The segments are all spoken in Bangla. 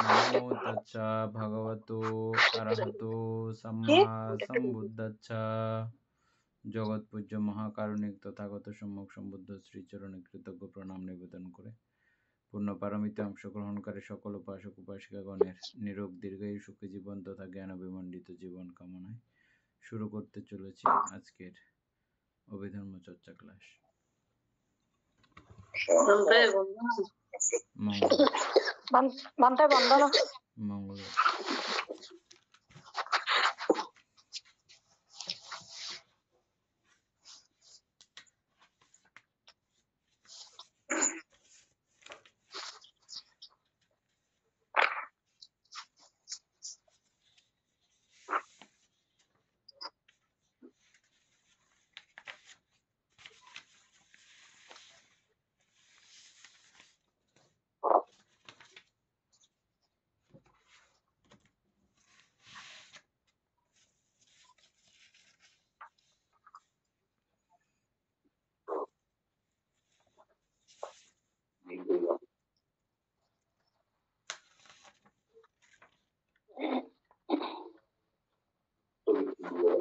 নমো তাচ্ছা ভগবতো আরহতো সাম্মা সম্বুদ্ধাচ্ছা। জগৎ পূজ্য মহাকারুণিক তথাগত সম্যক সম্বুদ্ধ শ্রীচরণে কৃতজ্ঞ প্রণাম নিবেদন করে পূর্ণ পারমিতে অংশগ্রহণকারী সকল উপাসক উপাসিকাগণের নিরোগ দীর্ঘায়ু সুখী জীবন তথা জ্ঞান বিমণ্ডিত জীবন কামনায় শুরু করতে চলেছি আজকের অভিধর্ম চর্চা ক্লাস। মঙ্গল।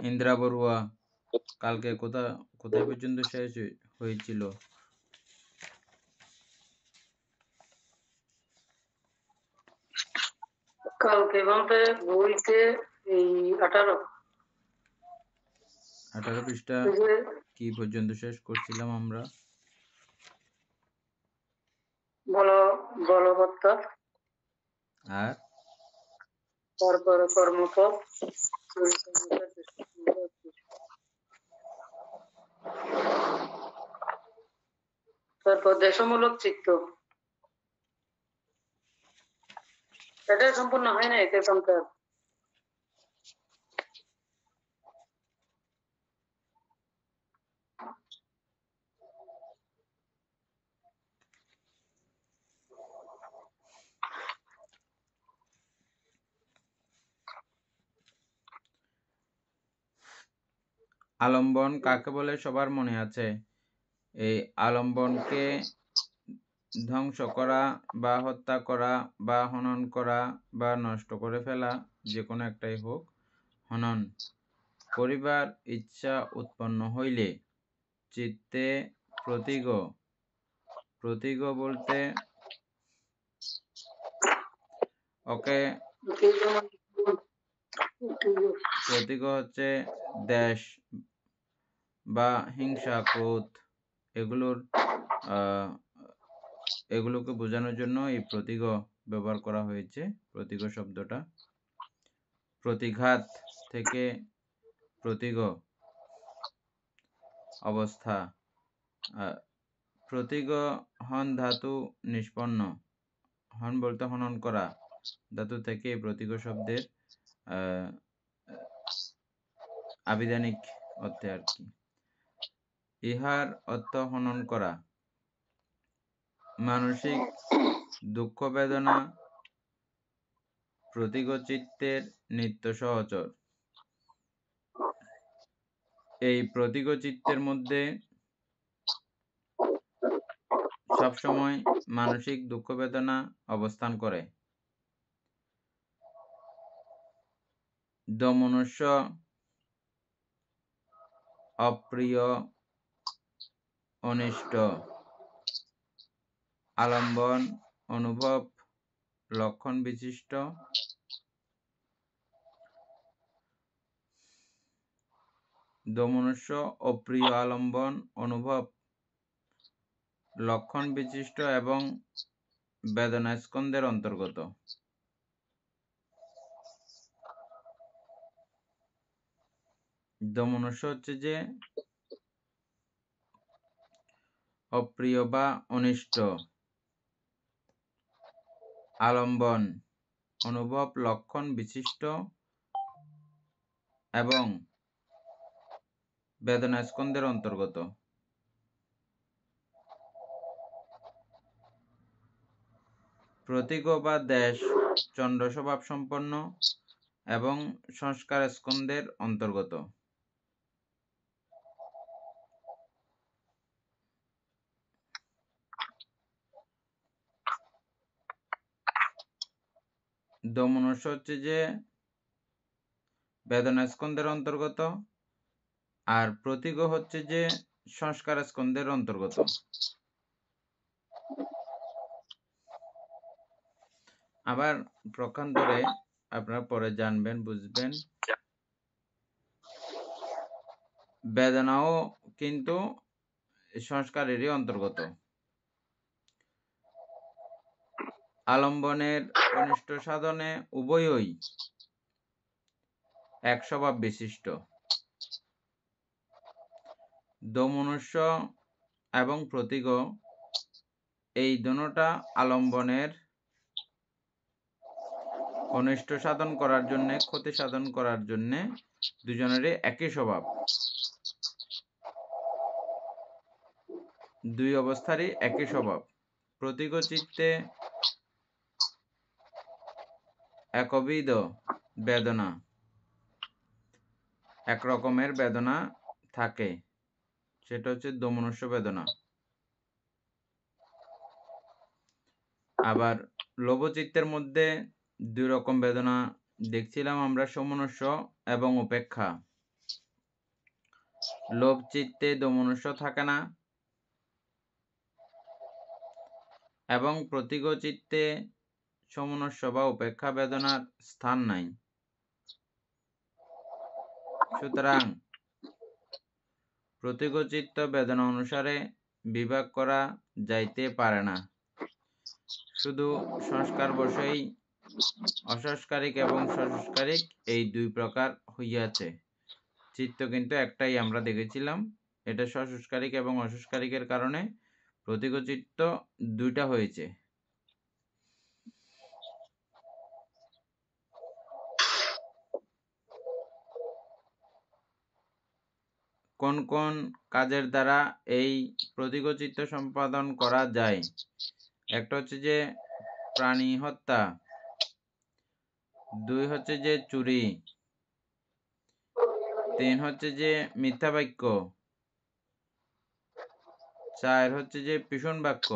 ইন্দ্রা বড়ুয়া, কালকে কোথায় পর্যন্ত শেষ হয়েছিল? কালকে বলতে বইতে এই 18 পৃষ্ঠা কি পর্যন্ত শেষ করছিলাম আমরা? বলবত্তা, আর তারপরে কর্মপদ, তারপর দেশমূলক চিত্ত। এটা সম্পূর্ণ হয় না এতে সংখ্যা। আলম্বন কাকে বলে সবার মনে আছে? এই আলম্বনকে ধ্বংস করা বা হত্যা করা বা হনন করা বা নষ্ট করে ফেলা, যে কোনো একটাই হোক, হনন করিবার ইচ্ছা উৎপন্ন হইলে চিত্তে প্রতীগ বলতে ওকে প্রতীগ হচ্ছে দেশ বা হিংসা, ক্রোধ, এগুলোকে বোঝানোর জন্য এই প্রতীগ ব্যবহার করা হয়েছে। প্রতীগ শব্দটা প্রতিঘাত থেকে প্রতীগ অবস্থা। প্রতীগ হন ধাতু নিষ্পন্ন, হন বলতে হনন করা ধাতু থেকে এই প্রতীগ শব্দের আবিধানিক অর্থে আর কি। ইহার অর্থ হনন করা। মানসিক দুঃখ বেদনা প্রতীগ চিত্তের নিত্য সহচর। এই প্রতীগ চিত্তের মধ্যে সবসময় মানসিক দুঃখ বেদনা অবস্থান করে। দমনুষ্য অপ্রিয় অনিষ্ট। আলম্বন অনুভব লক্ষণ বিশিষ্ট। দমনুষ্য অপ্রিয় আলম্বন অনুভব লক্ষণ বিশিষ্ট এবং বেদনা স্কন্ধের অন্তর্গত। দমনুষ্য হচ্ছে যে অপ্রিয় বা অনিষ্ট। আলম্বন অনুভব লক্ষণ বিশিষ্ট এবং বেদনা স্কন্ধের অন্তর্গত। প্রতীগ বা দেশ চন্দ্র স্বভাব সম্পন্ন এবং সংস্কার স্কন্ধের অন্তর্গত। দোমনস্য হচ্ছে যে বেদনা স্কন্ধের অন্তর্গত, আর প্রতীক হচ্ছে যে সংস্কার স্কন্ধের অন্তর্গত। আবার প্রকান্তরে আপনারা পরে জানবেন, বুঝবেন, বেদনাও কিন্তু সংস্কারেরই অন্তর্গত। আলম্বনের কনিষ্ঠ সাধনে উভয়ই এক স্বভাব বিশিষ্ট। দোমনস্য এবং প্রতীক এই দুটোটা আলম্বনের কনিষ্ঠ সাধন করার জন্য, ক্ষতি সাধন করার জন্য দুজনেরই একই স্বভাব, দুই অবস্থারই একই স্বভাব। প্রতীক চিত্তে একবিধ বেদনা, এক রকমের বেদনা থাকে, সেটা হচ্ছে দোমনস্য বেদনা। আবার লোভচিত্তের মধ্যে দুই রকম বেদনা দেখছিলাম আমরা, সমনস্য এবং উপেক্ষা। লোভ চিত্তে দোমনস্য থাকে না, এবং প্রতীক চিত্তে সমনস্য বা উপেক্ষা বেদনার স্থান নাই। সুতরাং প্রতীকচিত্ত বেদনা অনুসারে বিভাগ করা যাইতে পারে না। শুধু সংস্কার বশেই অসংস্কারিক এবং সসংস্কারিক এই দুই প্রকার হইয়াছে। চিত্ত কিন্তু একটাই আমরা দেখেছিলাম, এটা সসংস্কারিক এবং অসংস্কারিকের কারণে প্রতীকচিত্ত দুইটা হয়েছে। কোন কোন কাজের দ্বারা এই প্রতীকচিত্ত সম্পাদন করা যায়? একটা হচ্ছে যে প্রাণী হত্যা, দুই হচ্ছে যে চুরি, তিন হচ্ছে যে মিথ্যা বাক্য, চার হচ্ছে যে পিষণ বাক্য,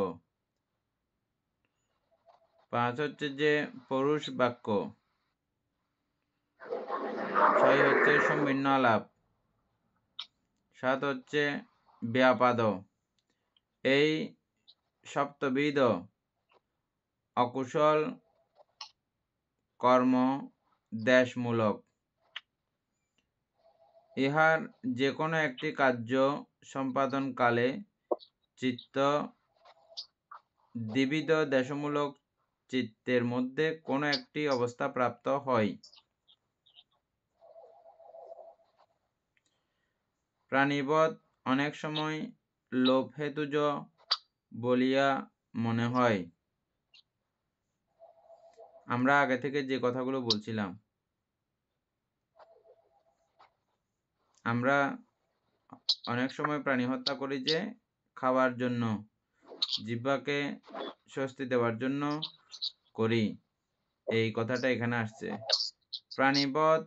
পাঁচ হচ্ছে যে পরুষ বাক্য, ছয় হচ্ছে সংবিন্ন আলাপ, সাত হচ্ছে ব্যাপাদ। এই সপ্তবিধ অকুশল কর্ম দেশমূলক। ইহার যে কোনো একটি কার্য সম্পাদনকালে চিত্ত দ্বিবিধ দেশমূলক চিত্তের মধ্যে কোনো একটি অবস্থা প্রাপ্ত হয়। প্রাণীবধ অনেক সময় লোভ হেতুজ বলিয়া মনে হয়। আমরা আগে থেকে যে কথাগুলো বলছিলাম, আমরা অনেক সময় প্রাণী হত্যা করি যে খাওয়ার জন্য, জিহ্বাকে স্বস্তি দেওয়ার জন্য করি, এই কথাটা এখানে আসছে। প্রাণীবধ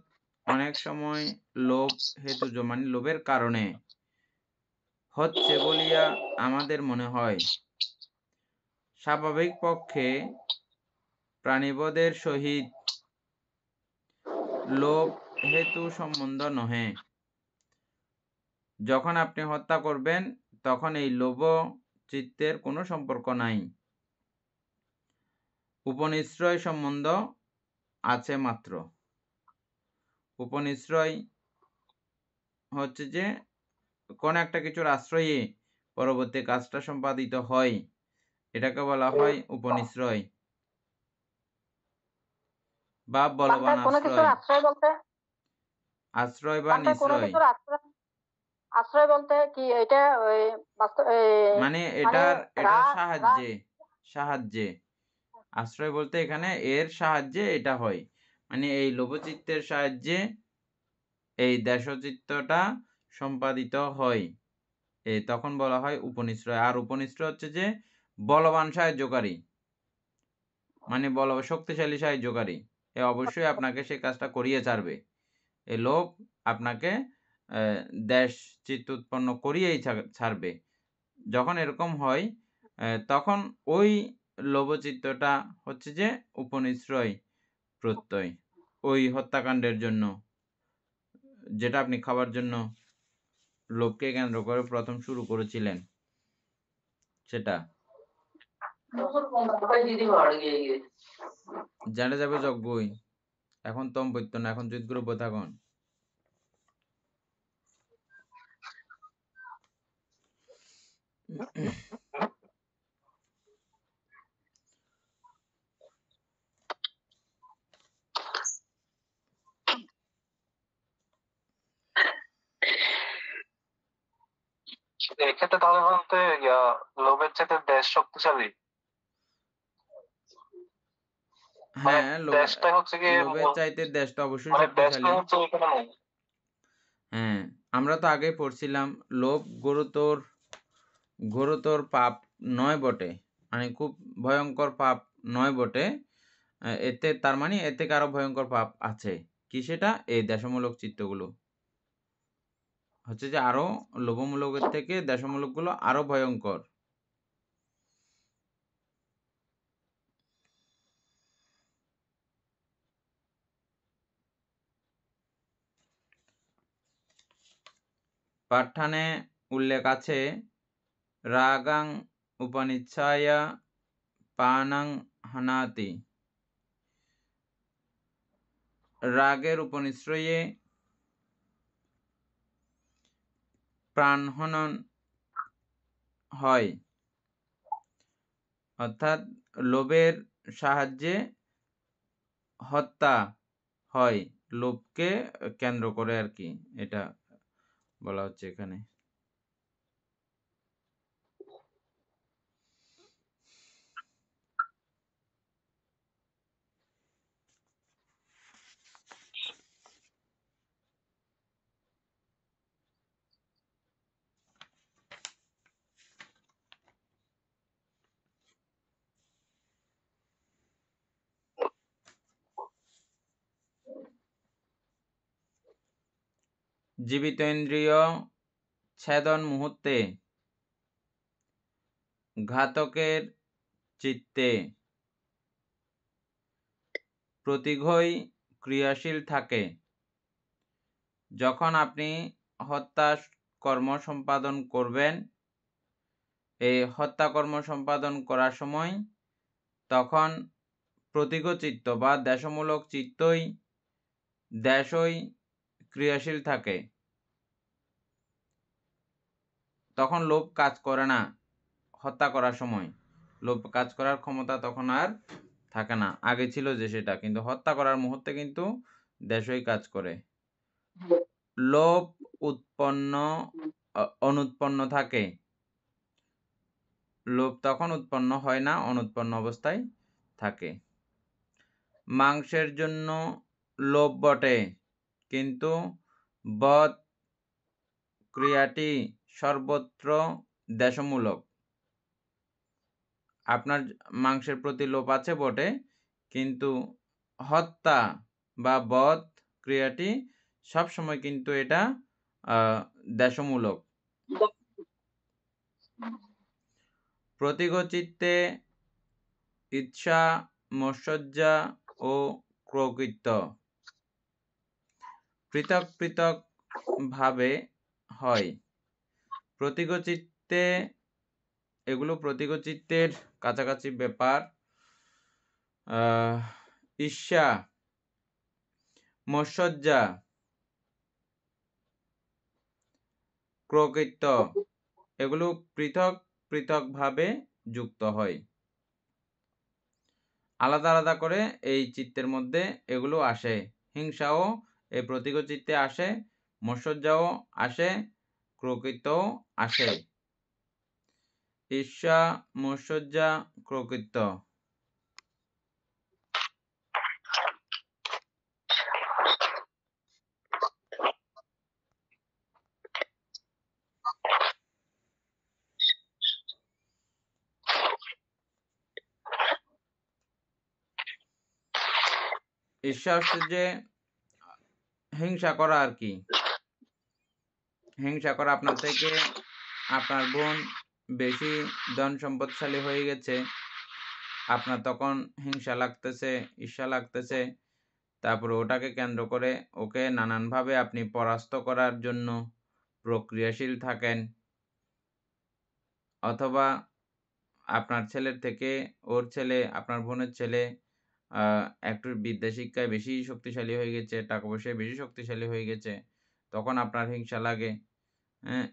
অনেক সময় লোভ হেতুজ মানে লোভের কারণে হচ্ছে বলিয়া আমাদের মনে হয়। স্বাভাবিক পক্ষে প্রাণীবধের সহিত লোভ হেতু সম্বন্ধ নহে। যখন আপনি হত্যা করবেন তখন এই লোভ চিত্তের কোনো সম্পর্ক নাই, উপনিশ্রয় সম্বন্ধ আছে মাত্র। উপনিশ্রয় হচ্ছে যে কোন একটা কিছুর আশ্রয়ে পরবর্তী কাজটা সম্পাদিত হয়, এটাকে বলা হয় উপনিশ্রয় বা বলবান আশ্রয়। আশ্রয় বা নিশ্রয় আশ্রয় বলতে কি এটা মানে এটার সাহায্যে আশ্রয় বলতে এখানে এর সাহায্যে এটা হয়, মানে এই লোভচিত্তের সাহায্যে এই দেশচিত্তটা সম্পাদিত হয়, তখন বলা হয় উপনিশ্রয়। আর উপনিশ্রয় হচ্ছে যে বলবান সাহায্যকারী, মানে শক্তিশালী সাহায্যকারী, অবশ্যই আপনাকে সেই কাজটা করিয়ে ছাড়বে। এই লোভ আপনাকে দেশ চিত্ত উৎপন্ন করিয়েই ছাড়বে। যখন এরকম হয় তখন ওই লোভচিত্তটা হচ্ছে যে উপনিশ্রয়। প্রত্যয় ওই হত্যাকাণ্ডের জন্য, যেটা আপনি খাবার জন্য লোভকে কেন্দ্র করে প্রথম শুরু করেছিলেন সেটা জানা যাবে যজ্ঞই। এখন তম বৈত্য না, এখন যুদ্ধ গ্রব্য থাকুন। এক্ষেত্রে তাহলে বলতে লোভের চাইতে দেশ শক্তিশালী। হ্যাঁ, দেশটা হচ্ছে কি লোভের চাইতে দেশটা অবশ্যই মানে দেশটা শক্তিশালী। হচ্ছে এখানে নাই। হ্যাঁ, আমরা তো আগেই পড়ছিলাম লোভ গুরুতর পাপ নয় বটে, মানে খুব ভয়ঙ্কর পাপ নয় বটে। এতে তার মানে এর থেকে আরো ভয়ঙ্কর পাপ আছে। কি সেটা? এই দেশমূলক চিত্তগুলো হচ্ছে যে আরো লোভমূলকের থেকে দেশমূলকগুলো আরো ভয়ঙ্কর। পাঠ্যানে উল্লেখ আছে রাগাং উপনিচ্ছায়া পানাং হানাতি। রাগের উপনিশ্রয়ে প্রাণহনন হয়, অর্থাৎ লোভের সাহায্যে হত্যা হয়, লোভকে কেন্দ্র করে আর কি, এটা বলা হচ্ছে এখানে। জীবিতেন্দ্রিয় ছেদন মুহূর্তে ঘাতকের চিত্তে প্রতিঘই ক্রিয়াশীল থাকে। যখন আপনি হত্যা কর্ম সম্পাদন করবেন, এই হত্যা কর্ম সম্পাদন করার সময় তখন প্রতিঘ চিত্ত বা দেশমূলক দেশই ক্রিয়াশীল থাকে। তখন লোভ কাজ করে না। হত্যা করার সময় লোভ কাজ করার ক্ষমতা তখন আর থাকে না। আগে ছিল যে সেটা, কিন্তু হত্যা করার মুহূর্তে কিন্তু দেশই কাজ করে। লোভ অনুৎপন্ন থাকে। লোভ তখন উৎপন্ন হয় না, অনুৎপন্ন অবস্থায় থাকে। মাংসের জন্য লোভ বটে, কিন্তু বধ ক্রিয়াটি সর্বত্র দেশমূলক। আপনার মাংসের প্রতি লোভ আছে বটে, কিন্তু হত্যা বা বধ ক্রিয়াটি সবসময় কিন্তু এটা দেশমূলক। প্রতিঘ চিত্তে ঈর্ষা, মৎসজ্জা ও ক্রোকিত পৃথক পৃথক ভাবে হয়। প্রতিঘ চিত্তে, এগুলো প্রতিঘ চিত্তের কাছাকাছি ব্যাপার। ঈর্ষা, মৎসজ্জা, ক্রোকিত, এগুলো পৃথক পৃথক ভাবে যুক্ত হয়। আলাদা আলাদা করে এই চিত্তের মধ্যে এগুলো আসে। হিংসাও এই প্রতিঘ চিত্তে আসে, মৎসজ্জাও আসে, ক্রোকিতও আসে। ঈর্ষা, মৎসজ্জা, ক্রোকিত। ঈর্ষা হচ্ছে যে হিংসা করা আর কি। হিংসা করা, আপনার থেকে আপনার বোন বেশি ধন সম্পদশালী হয়ে গেছে, আপনার তখন হিংসা লাগতেছে, ঈর্ষা লাগতেছে, তারপরে ওটাকে কেন্দ্র করে ওকে নানানভাবে আপনি পরাস্ত করার জন্য প্রক্রিয়াশীল থাকেন, অথবা আপনার ছেলের থেকে ওর ছেলে, আপনার বোনের ছেলে একটু বিদ্যা শিক্ষায় বেশি শক্তিশালী হয়ে গেছে, টাকা পয়সায় বেশি শক্তিশালী হয়ে গেছে, তখন আপনার হিংসা লাগে।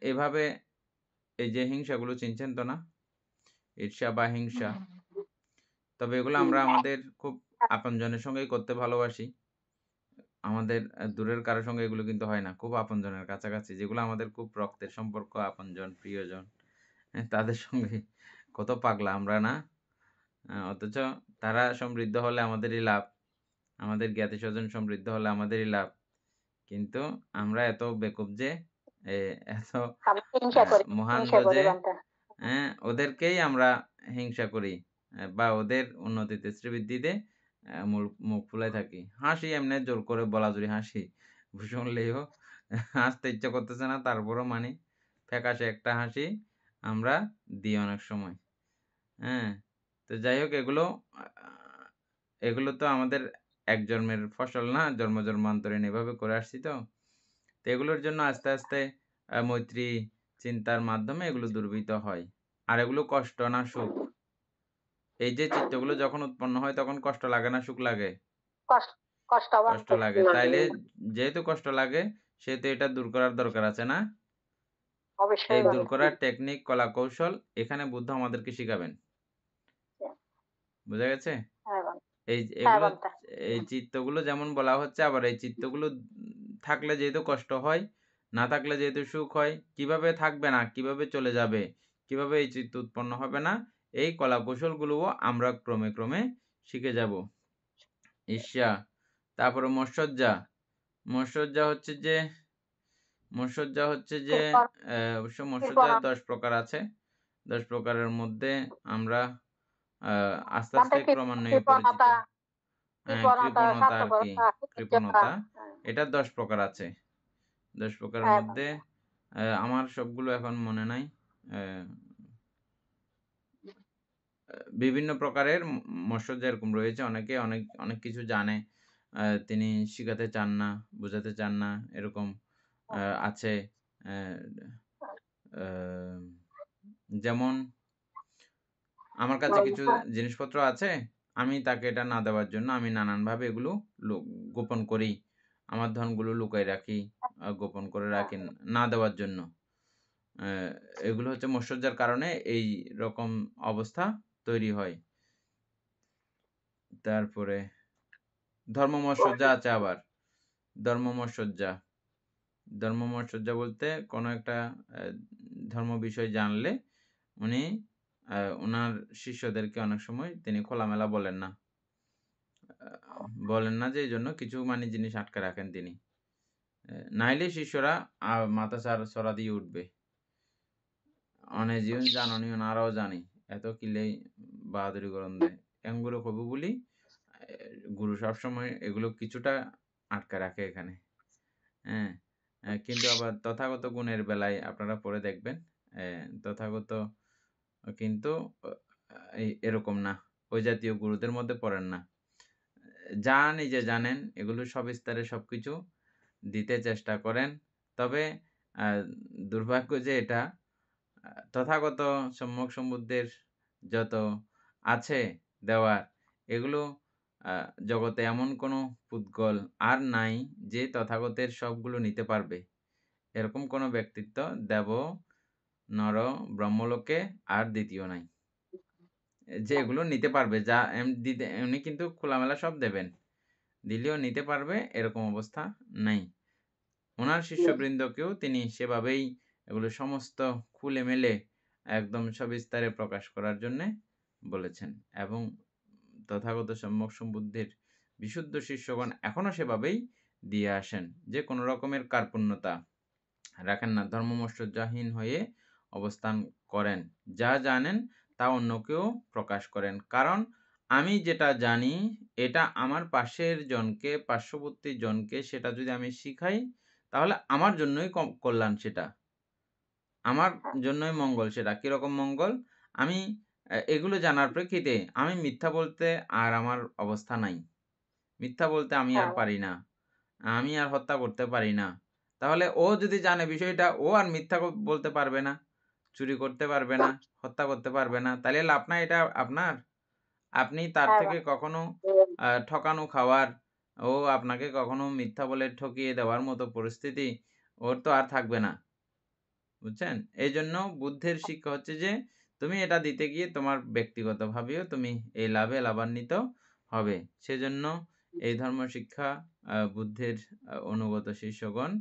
এভাবে এই যে হিংসাগুলো চিনছেন তো না? ঈর্ষা বা হিংসা। তবে এগুলো আমরা আমাদের খুব আপনজনের সঙ্গেই করতে ভালোবাসি। আমাদের দূরের কারো সঙ্গে এগুলো কিন্তু হয় না। খুব আপনজনের কাছাকাছি যেগুলো আমাদের খুব রক্তের সম্পর্ক, আপনজন, প্রিয়জন, তাদের সঙ্গে কত পাগলা আমরা না? অথচ তারা সমৃদ্ধ হলে আমাদেরই লাভ। আমাদের জ্ঞাতি-স্বজন সমৃদ্ধ হলে আমাদেরই লাভ। কিন্তু আমরা এত বেকুব যে, এত আমি হিংসা করি, মহান্ধ হিংসা করি যে, বান্দা। ওদেরকেই আমরা হিংসা করি, বা ওদের উন্নতিতে শ্রীবৃদ্ধিতে মুখ ফুলায় থাকি। হাসি এমনে জোর করে বলাজুরি হাসি। শুনলেও হাসতে ইচ্ছা করতেছে না, তারপরও মানি। ফ্যাকাশে একটা হাসি আমরা দিই অনেক সময়। হ্যাঁ? তো যাই হোক, এগুলো তো আমাদের এক জন্মের ফসল না, জন্মান্তরীণ এভাবে করে আসছি তো। তো এগুলোর জন্য আস্তে, আস্তে মৈত্রী চিন্তার মাধ্যমে এগুলো দূরীভূত হয়। আর এগুলো কষ্ট না সুখ? এই যে চিত্তগুলো যখন উৎপন্ন হয় তখন কষ্ট লাগে না সুখ লাগে? কষ্ট কষ্ট কষ্ট লাগে। তাইলে যেহেতু কষ্ট লাগে সেহেতু এটা দূর করার দরকার আছে না? এই অবশ্যই দূর বান্দা। করার টেকনিক, কলাকৌশল এখানে বুদ্ধ আমাদেরকে শিখাবেন। বোঝা গেছে? হ্যাঁ বান্দা। এই হ্যাঁ এগুলো, বান্দা। এই চিত্তগুলো যেমন বলা হচ্ছে, আবার এই চিত্তগুলো থাকলে যেহেতু কষ্ট হয়, না থাকলে যেহেতু সুখ হয়, কিভাবে থাকবে না, কিভাবে চলে যাবে, কিভাবে এই চিত্ত উৎপন্ন হবে না, এই কলাকৌশলগুলোও আমরা ক্রমে, ক্রমে শিখে যাব। ঈর্ষা, তারপরে মৎসজ্জা। মৎসজ্জা হচ্ছে যে, কৃপণ অবশ্য মৎসজ্জা কৃপণা ১০ প্রকার আছে। ১০ প্রকারের মধ্যে আমরা আস্তে, বান্দা আস্তে ক্রমান্বয়ে পরিচিত। কৃপণতা, কৃপণতা আরকি। স্বার্থপরতা, কৃতজ্ঞতা। কৃপণতা। এটা ১০ প্রকার আছে। ১০ প্রকারের হ্যাঁ মধ্যে বান্দা। আমার সবগুলো এখন মনে নাই। অ্যা বিভিন্ন প্রকারের মৎসজ্জা এরকম রয়েছে। অনেকে অনেক কিছু জানে। তিনি শিখাতে চান না, বোঝাতে চান না, এরকম হ্যাঁ, আছে। অ্যা আ যেমন আমার কাছে কিছু হ্যাঁ, জিনিসপত্র আছে। আমি তাকে এটা না দেওয়ার জন্য আমি নানানভাবে এগুলো লু গোপন করি। আমার ধনগুলো লুকায় রাখি, গোপন করে রাখি না দেওয়ার জন্য। অ্যা এগুলো হচ্ছে মৎসজ্জার কারণে এই রকম অবস্থা তৈরি হয়। তারপরে ধর্মমৎসজ্জা আছে আবার। ধর্মমৎসজ্জা। ধর্মমৎসজ্জা বলতে কোনো একটা অ্যা ধর্ম বিষয় জানলে উনি উনার শিষ্যদেরকে অনেক সময় তিনি খোলামেলা বলেন না। বলেন না যে এইজন্য কিছু জিনিস আটকে রাখেন তিনি। নাইলে শিষ্যরা মাথা চড়া দিয়ে উঠবে। অনেক জাননীয় নারাও জানি। এত কিলেই বাহাদুরি গরম দেয়। এমগুলো কবু বলি, গুরু সবসময় এগুলো কিছুটা আটকে রাখে এখানে। হ্যাঁ? কিন্তু আবার তথাগত গুণের বেলায় আপনারা পড়ে দেখবেন। তথাগত কিন্তু অ এরকম না। ওই জাতীয় গুরুদের মধ্যে পড়েন না। যা নিজে জানেন এগুলো সবিস্তারে সবকিছু দিতে চেষ্টা করেন। তবে আ দুর্ভাগ্য যে এটা, তথাগত সম্যক সম্বুদ্ধের যত আছে দেওয়ার, এগুলো আ জগতে এমন কোনো পুদ্গল আর নাই যে তথাগতের সবগুলো নিতে পারবে। এরকম কোনো ব্যক্তিত্ব দেব, নর, ব্রহ্মলোকে আর দ্বিতীয় নাই। যে এগুলো নিতে পারবে, যা উনি কিন্তু খোলামেলা সব দেবেন। দিলেও নিতে পারবে এরকম অবস্থা নাই। উনার শিষ্যবৃন্দকেও তিনি সেভাবেই এগুলো সমস্ত খুলে মেলে একদম সবিস্তারে প্রকাশ করার জন্যে বলেছেন। এবং তথাগত সম্যক সম্বুদ্ধের বিশুদ্ধ শিষ্যগণ এখনও সেভাবেই দিয়ে আসেন। যে কোনো রকমের কার্পণ্যতা রাখেন না। ধর্মমর্ষজ্জাহীন হয়ে অবস্থান করেন। যা জানেন তা অন্যকেও প্রকাশ করেন। কারণ আমি যেটা জানি এটা আমার পাশের জনকে, পার্শ্ববর্তী জনকে সেটা যদি আমি শিখাই তাহলে আমার জন্যই কল্যাণ সেটা। আমার জন্যই মঙ্গল সেটা। কিরকম মঙ্গল? এগুলো জানার প্রেক্ষিতে আমি মিথ্যা বলতে আর আমার অবস্থা নাই। মিথ্যা বলতে আমি আর হ্যাঁ পারি না, আমি আর হত্যা করতে পারি না। তাহলে ও যদি জানে বিষয়টা, ও আর মিথ্যা বলতে পারবে না, চুরি করতে পারবে না, হত্যা করতে পারবে না। তাহলে লাভ নাই এটা আপনার? আপনি তার হ্যাঁ থেকে কখনো ঠকানো খাওয়ার, ও আপনাকে কখনো মিথ্যা বলে ঠকিয়ে দেওয়ার মতো পরিস্থিতি ওর তো আর থাকবে না। বুঝছেন? এইজন্য বুদ্ধের শিক্ষা হচ্ছে যে তুমি এটা দিতে গিয়ে তোমার ব্যক্তিগতভাবেও তুমি এই লাভে লাভান্বিত হবে। সেজন্য এই ধর্ম শিক্ষা বুদ্ধের অনুগত শিষ্যগণ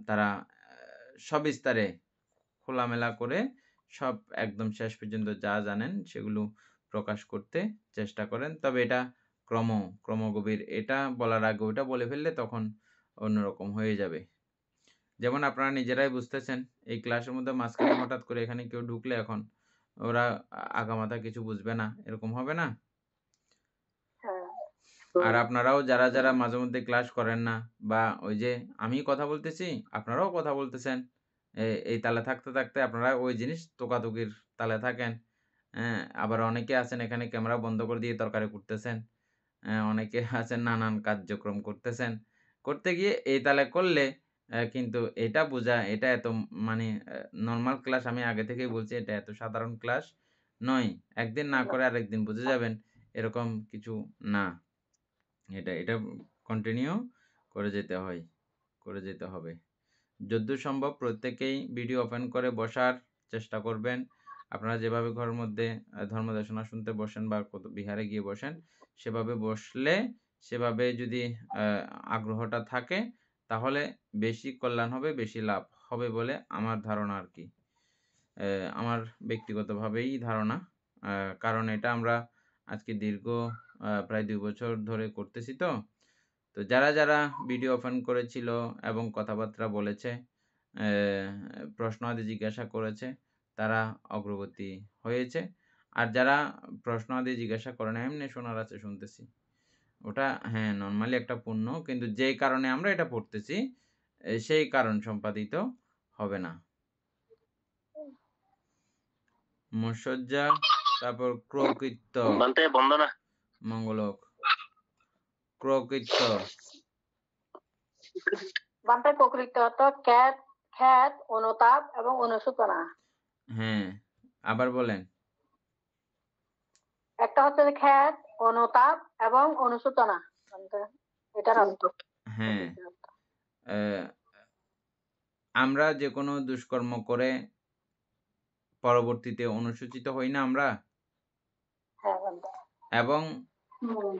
তারা সবিস্তারে খোলামেলা করে সব একদম শেষ পর্যন্ত যা জানেন সেগুলো প্রকাশ করতে চেষ্টা করেন। তবে এটা ক্রমগভীর। এটা বলার আগে ওটা বলে ফেললে তখন অন্যরকম হয়ে যাবে। যেমন আপনারা নিজেরাই বুঝতেছেন, এই ক্লাসের মধ্যে মাঝখানে হঠাৎ করে এখানে কেউ ঢুকলে এখন ওরা আগামাথা কিছু বুঝবে না, এরকম হবে না? হ্যাঁ আর আপনারাও যারা মাঝেমধ্যে ক্লাস করেন না বা ওই যে আমি কথা বলতেছি, আপনারাও কথা বলতেছেন। এই তালে থাকতে, থাকতে আপনারা ওই জিনিস তোকাতুকির তালে থাকেন। হ্যাঁ? আবার অনেকে আছেন এখানে ক্যামেরা বন্ধ করে দিয়ে তরকারি কুটতেছেন। অনেকে আছেন নানান কার্যক্রম করতেছেন। করতে গিয়ে এই তালে করলে কিন্তু এটা বোঝা এটা এত মানে নরমাল ক্লাস আমি আগে থেকেই বলছি এটা এত সাধারণ ক্লাস নয়। একদিন না করে আরেকদিন বুঝে যাবেন এরকম কিছু না। এটা কন্টিনিউ করে যেতে হয়, করে যেতে হবে। যদ্দূর সম্ভব প্রত্যেকেই ভিডিও ওপেন করে বসার চেষ্টা করবেন। আপনারা যেভাবে ঘরের মধ্যে ধর্মদেশনা শুনতে বসেন বা বিহারে গিয়ে বসেন, সেভাবে বসলে সেভাবে যদি আগ্রহটা থাকে তাহলে বেশি কল্যাণ হবে, বেশি লাভ হবে বলে আমার ধারণা আরকি। আমার ব্যক্তিগতভাবেই ধারণা। কারণ এটা আমরা আজকে দীর্ঘ প্রায় ২ বছর ধরে করতেছি তো। তো যারা ভিডিও ওপেন করেছিল এবং কথাবার্তা বলেছে, প্রশ্নাদি জিজ্ঞাসা করেছে, তারা অগ্রগতি হয়েছে। আর যারা প্রশ্নাদি জিজ্ঞাসা করে না, এমনি শোনার আছে শুনতেছি। ওটা হ্যাঁ, নরমালি একটা পুণ্য। কিন্তু যেই কারণে আমরা এটা পড়তেছি, সেই কারণ সম্পাদিত হবে না। মৎসজ্জা, তারপর ক্রোকৃত্য, বান্তে বন্দনা মঙ্গলক, ক্রোকৃত্য, বান্তে প্রকৃত অর্থ খ্যাত, অনুতাপ এবং অনুশোচনা। হ্যাঁ, আবার বলেন। একটা হচ্ছে যে খ্যাত, অনুতাপ এবং অনুশোচনা। এটার অর্থ। হ্যাঁ, আমরা যেকোনো দুষ্কর্ম করে পরবর্তীতে অনুশোচিত হই না আমরা? হ্যাঁ বান্দা। এবং হুম।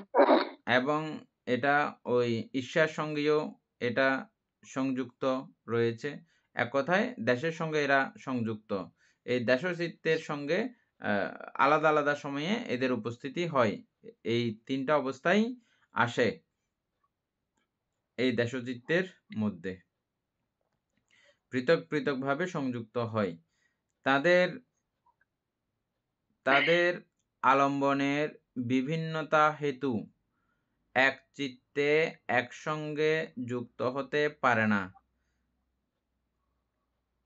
এবং এটা ওই ঈর্ষার সঙ্গেও এটা সংযুক্ত রয়েছে। এক কথায় দেশের সঙ্গে এরা সংযুক্ত। এই দেশচিত্তের সঙ্গে আ আলাদা, আলাদা সময়ে এদের উপস্থিতি হয়। এই ৩ টা অবস্থাই আসে এই দেশচিত্তের মধ্যে। পৃথক, পৃথকভাবে সংযুক্ত হয়। তাদের তাদের আলম্বনের বিভিন্নতা হেতু এক চিত্তে একসঙ্গে যুক্ত হতে পারে না।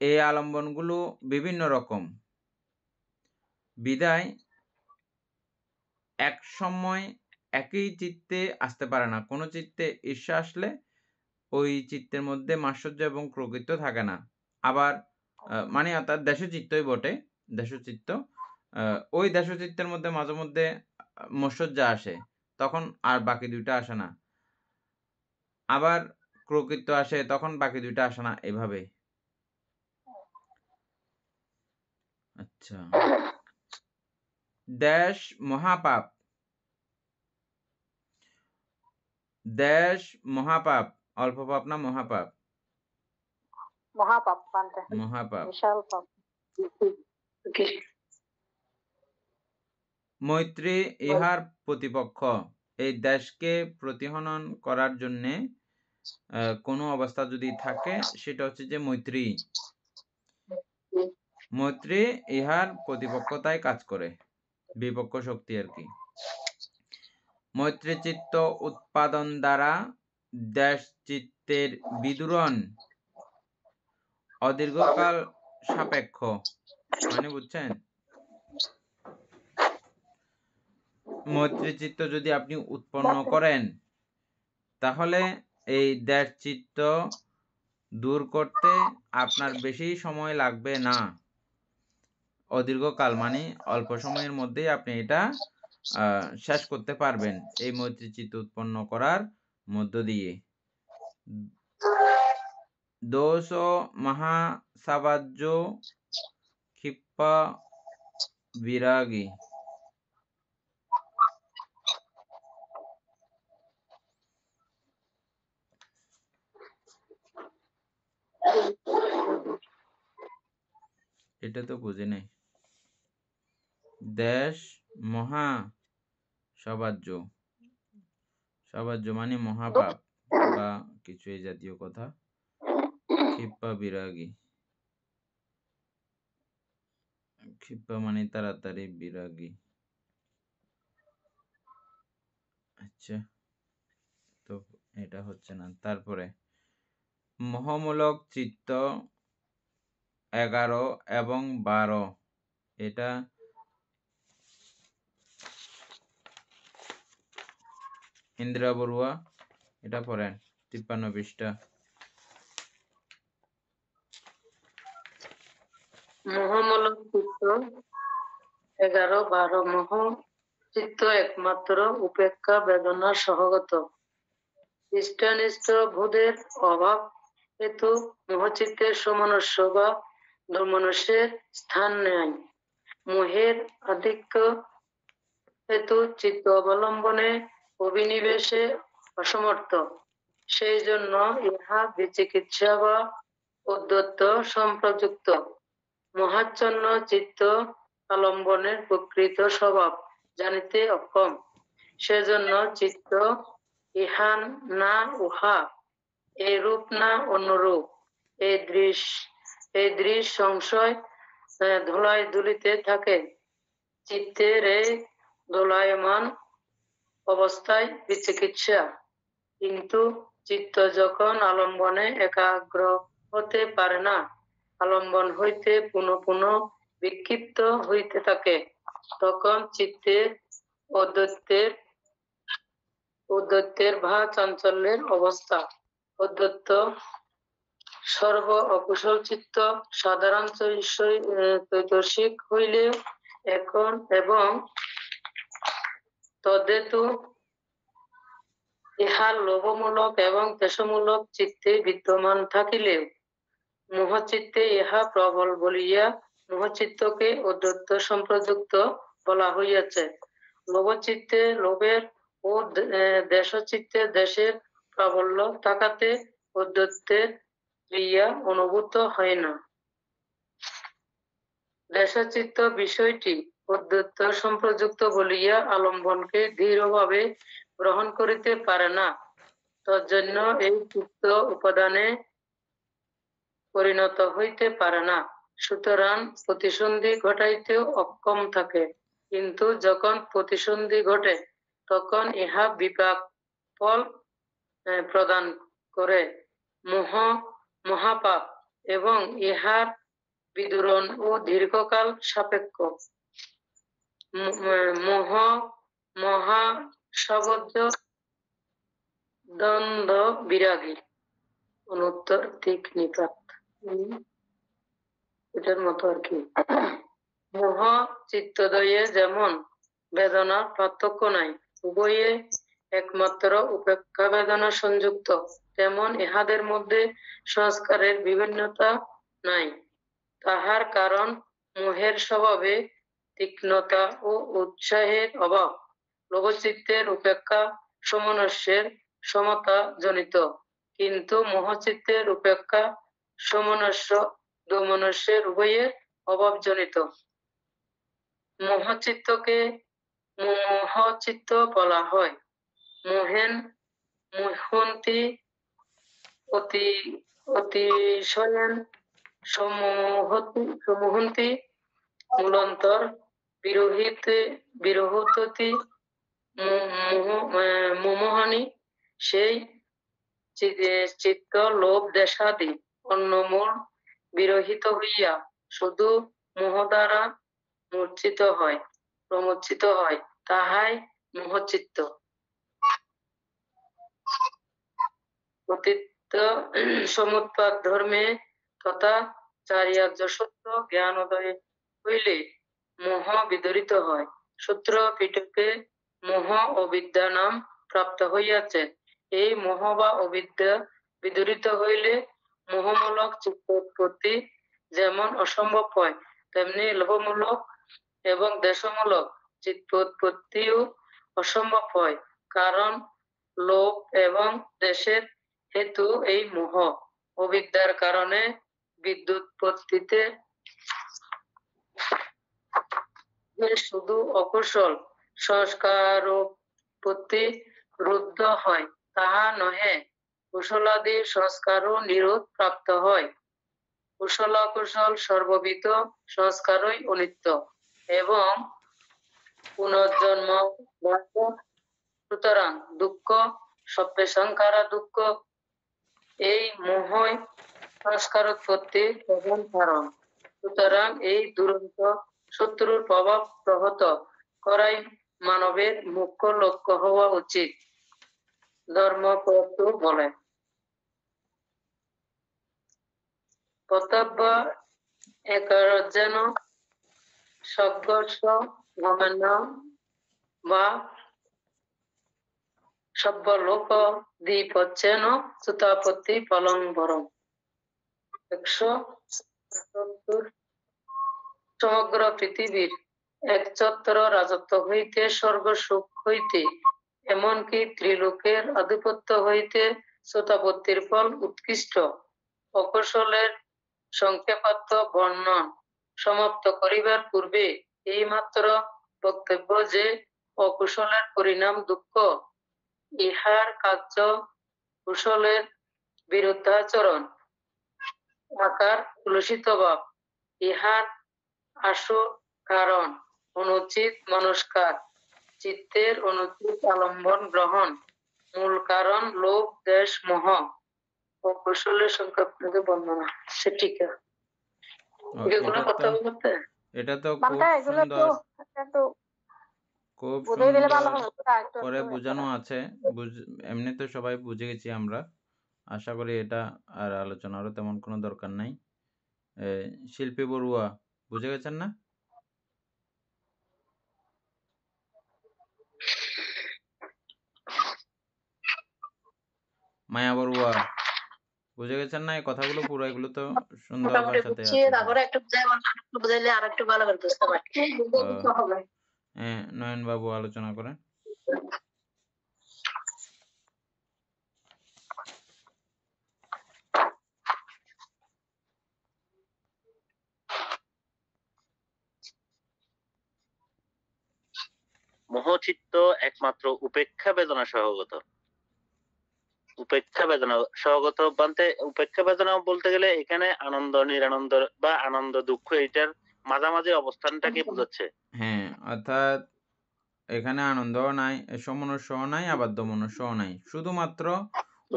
এই আলম্বনগুলো বিভিন্ন রকম। বিধায় একসময় একই চিত্তে আসতে পারে না। কোন চিত্তে ঈর্ষা আসলে ওই চিত্তের মধ্যে মাৎসর্য এবং ক্রোকৃত্য থাকে না। আবার মানে অর্থাৎ দেশচিত্তই বটে, দেশচিত্ত। ওই দেশচিত্তের মধ্যে মাঝেমধ্যে মৎসজ্জা আসে। তখন আর বাকি ২ টা আসে না। আবার ক্রোকৃত্য আসে, তখন বাকি ২ টা আসে না, এভাবে। আচ্ছা। দেশ মহাপাপ। দেশ মহাপাপ। অল্প পাপ না মহাপাপ? মহাপাপ বান্তে। মহাপাপ। বিশাল পাপ। মৈত্রী ইহার প্রতিপক্ষ। এই দেশকে প্রতিহনন করার জন্যে কোনো অবস্থা যদি থাকে সেটা হচ্ছে যে মৈত্রী। মৈত্রী ইহার প্রতিপক্ষতায় কাজ করে। বিপক্ষ শক্তি আরকি। মৈত্রী চিত্ত উৎপাদন দ্বারা দেশ চিত্তের বিদূরণ অদীর্ঘকাল সাপেক্ষ। মানে বুঝছেন? মৈত্রী চিত্ত যদি আপনি উৎপন্ন করেন, তাহলে এই দেশ চিত্ত দূর করতে আপনার বেশি সময় লাগবে না, অদীর্ঘকাল মানে অল্প সময়ের মধ্যেই আপনি এটা শেষ করতে পারবেন এই মৈত্রী চিত্ত উৎপন্ন করার মধ্য দিয়ে। দোষ মহাসাবাজ্য ক্ষিপ্পা বিরাগী। এটা তো বুঝি নাই। দেশ মহা সাবাজ্য, সাবাজ্য মানে মহাপাপ বা কিছু এই জাতীয় কথা। ক্ষিপ্পা বিরাগী, ক্ষিপ্পা মানে তাড়াতাড়ি, বিরাগী। আচ্ছা, তো এটা হচ্ছে না। তারপরে মোহমূলক চিত্ত 11 এবং 12, এটা ইন্দিরা বড়ুয়া, এটা পড়েন 53 পৃষ্ঠা। মোহমূলক চিত্ত 11, 12। মোহ চিত্ত একমাত্র উপেক্ষা বেদনা সহগত। ইষ্টানিষ্ট বোধের অভাব হেতু মোহচিত্তের সমনস্য বা দুর্মনস্যের স্থান নেয়। মোহের আধিক্য হেতু চিত্ত অবলম্বনে অভিনিবেশে অসমর্থ। সেই জন্য ইহা বিচিকিৎসা বা উদ্যত সম্প্রযুক্ত। মহাচ্ছন্ন চিত্ত আলম্বনের প্রকৃত স্বভাব জানিতে অক্ষম। সেজন্য চিত্ত ইহা না উহা, এই রূপ না অন্যরূপ, এই দৃশ সংশয় ধুলায় দুলিতে থাকে। চিত্তের এই দোলায়মান অবস্থায় বিচিকিৎসা। কিন্তু চিত্ত যখন আলম্বনে একাগ্র হতে পারে না, আলম্বন হইতে পুনঃ পুনঃ বিক্ষিপ্ত হইতে থাকে, তখন চিত্তের ঔদ্ধত্যের বা চাঞ্চল্যের অবস্থা। ঔদ্ধত্য সর্ব অকুশল চিত্ত সাধারণ চৈতসিক হইলেও এখন এবং তদ্হেতু ইহা লোভমূলক এবং দ্বেষমূলক চিত্তে বিদ্যমান থাকিলেও মোহচিত্তে ইহা প্রবল বলিয়া মোহচিত্তকে অদ্বৈত সম্প্রযুক্ত বলা হইয়াছে। লোভচিত্তে লোভের ও দেশচিত্তে দেশের প্রাবল্য থাকাতে অদ্বৈতের ক্রিয়া অনুভূত হয় না। দেশচিত্ত বিষয়টি অদ্বৈত সম্প্রযুক্ত বলিয়া আলম্বনকে দৃঢ়ভাবে গ্রহণ করিতে পারে না। তজ্জন্য এই চিত্ত উপাদানে পরিণত হইতে পারে না, সুতরাং প্রতিসন্ধি ঘটাইতেও অক্ষম থাকে। কিন্তু যখন প্রতিসন্ধি ঘটে তখন ইহা বিপাক ফল প্রদান করে, মোহ মহাপাপ, এবং ইহার বিদূরণ ও দীর্ঘকাল সাপেক্ষ। মোহ মহাসাবজ্য দ্বন্দ্ব বিরাগী। অনুত্তর ঠিক নিপাত, এটার মতো আর কি। মোহ চিত্তদ্বয়ে যেমন বেদনা পার্থক্য নাই, উভয়ে একমাত্র উপেক্ষা বেদনা সংযুক্ত, তেমন ইহাদের মধ্যে সংস্কারের বিভিন্নতা নাই। তাহার কারণ মোহের স্বভাবে তীক্ষ্ণতা ও উৎসাহের অভাব। লোভচিত্তের উপেক্ষা সমনস্যের সমতা জনিত, কিন্তু মোহচিত্তের উপেক্ষা সমনস্য দোমনস্যের উভয়ের অভাব জনিত। মোহচিত্তকে মোহচিত্ত বলা হয়। মোহন্তি অতিশয়ন সমুহন্তি মূলন্তর বিরহততি মোমহানি। সেই চিত্ত লোভ দেশাদি অন্যমূল বিরহিত হইয়া শুধু মোহ দ্বারা প্রমোচিত হয়, তাহাই মোহচিত্ত। অতীত সমুৎপাদ ধর্মে তথা চারিয়ার্য সত্য জ্ঞানোদয় হইলে মোহ বিদরিত হয়। সূত্র পিটকে মোহ ও বিদ্যা নাম প্রাপ্ত হইয়াছে। এই মোহ বা অবিদ্যা বিদরিত হইলে মোহমূলক চিত্তোৎপত্তি যেমন অসম্ভব হয়, তেমনি লোভমূলক এবং দেশমূলক চিত্তোৎপত্তিও অসম্ভব হয়। কারণ লোভ এবং দেশের হেতু এই মোহ। অবিদ্যার কারণে বিদ্যুৎপত্তিতে শুধু অকুশল সংস্কারোৎপত্তি রুদ্ধ হয়, তাহা নহে, কুশলাদি সংস্কারও নিরোধ প্রাপ্ত হয়। কুশলাকুশল সর্ববিধ সংস্কারই অনিত্য এবং পুনর্জন্ম বন্ধ। সুতরাং দুঃখ সব্যে সংখারা দুঃখ, এই মোহই সংস্কারোৎপত্তির প্রধান কারণ। সুতরাং এই দুরন্ত শত্রুর প্রভাব প্রহত করাই মানবের মুখ্য লক্ষ্য হওয়া উচিত, ধর্মপত্র বলে। কর্তব্য একার যেন সর্বস্ব গমেন বা সব্য লোক দ্বীপচ্ছেন সুতাপত্তি পলম্বরম। 177 সমগ্র পৃথিবীর একছত্র রাজত্ব হইতে, স্বর্গসুখ হইতে, এমনকি ত্রিলোকের আধিপত্য হইতে শ্রোতাপত্তির ফল উৎকৃষ্ট। অকুশলের সংক্ষেপার্থ বর্ণন সমাপ্ত করিবার পূর্বে এইমাত্র বক্তব্য যে অকুশলের পরিণাম দুঃখ, ইহার কার্য কুশলের বিরুদ্ধাচরণ, আকার কুলসিত ভাব, ইহার আসল কারণ অনুচিত মনস্কার, চিত্তের অনুচিত আলম্বন গ্রহণ, মূল কারণ লোভ দেশ মোহ ও কুশলের সংখ্যা বর্ণনা। সে ঠিক আছে, এগুলো কথা বলতে এটা তো খুব বান্টা এগুলো তো সুন্দর, একটু খুব বুঝাই দিলে ভালো সুন্দর হবে, একটু করে একটু বোঝানো আছে। এমনি তো সবাই বুঝে গেছি আমরা। আশা করি এটা আর আলোচনারও তেমন কোনো দরকার নাই। শিল্পী বড়ুয়া বুঝে গেছেন না? মায়া বড়ুয়া বুঝে গেছেন না এই কথাগুলো পুরো? এগুলো তো সুন্দর মোটামুটি ভাষাতে বুঝছি, আছে। তারপরে একটু বুঝাইলে আর একটু ভালো করে বুঝতে পারছি। নয়ন বাবু আলোচনা করেন। মোহচিত্ত একমাত্র উপেক্ষা বেদনা সহগত। উপেক্ষা বেদনা সহগত বলতে, উপেক্ষা বেদনা বলতে গেলে এখানে আনন্দ নিরানন্দ বা আনন্দ দুঃখ এইটার মাঝামাঝি অবস্থানটাকে বোঝাচ্ছে। হ্যাঁ, অর্থাৎ এখানে আনন্দও নাই, সমনস্যও নাই, আবার দমনস্যও নাই, শুধুমাত্র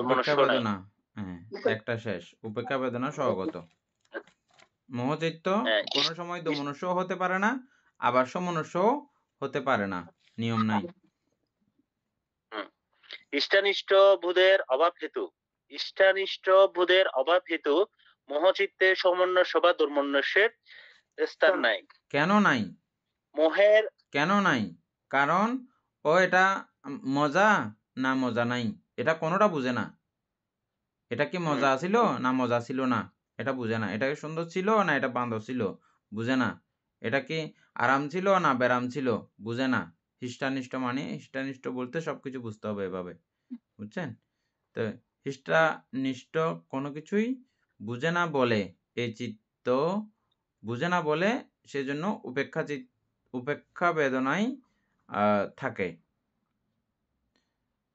উপেক্ষা বেদনা। হ্যাঁ, একটা শেষ, উপেক্ষা বেদনা সহগত। মোহচিত্ত কোনো সময় দমনস্যও হতে পারে না, আবার সমনস্যও হতে পারে না, নিয়ম নাই। ইষ্টানিষ্ট বোধের অভাব হেতু, ইষ্টানিষ্ট বোধের অভাব হেতু মোহচিত্তে সমন্বস্য বা দুর্মনস্যের স্থান নাই। কেন নাই? মোহের কেন নাই? কারণ ও এটা মজা না মজা নাই এটা কোনোটা বুঝে না। এটা কি মজা আছিল না মজা ছিল না এটা বুঝে না। এটা কি সুন্দর ছিল না এটা বান্দর ছিল বুঝে না। এটা কি আরাম ছিল না ব্যারাম ছিল বুঝে না। হিষ্টানিষ্ট মানে, হিষ্টানিষ্ট বলতে সবকিছু বুঝতে হবে এভাবে, বুঝছেন? তো হিষ্টানিষ্ট কোনো কিছুই বুঝে না বলে, এই চিত্ত বুঝে না বলে সেজন্য উপেক্ষা বেদনায় থাকে।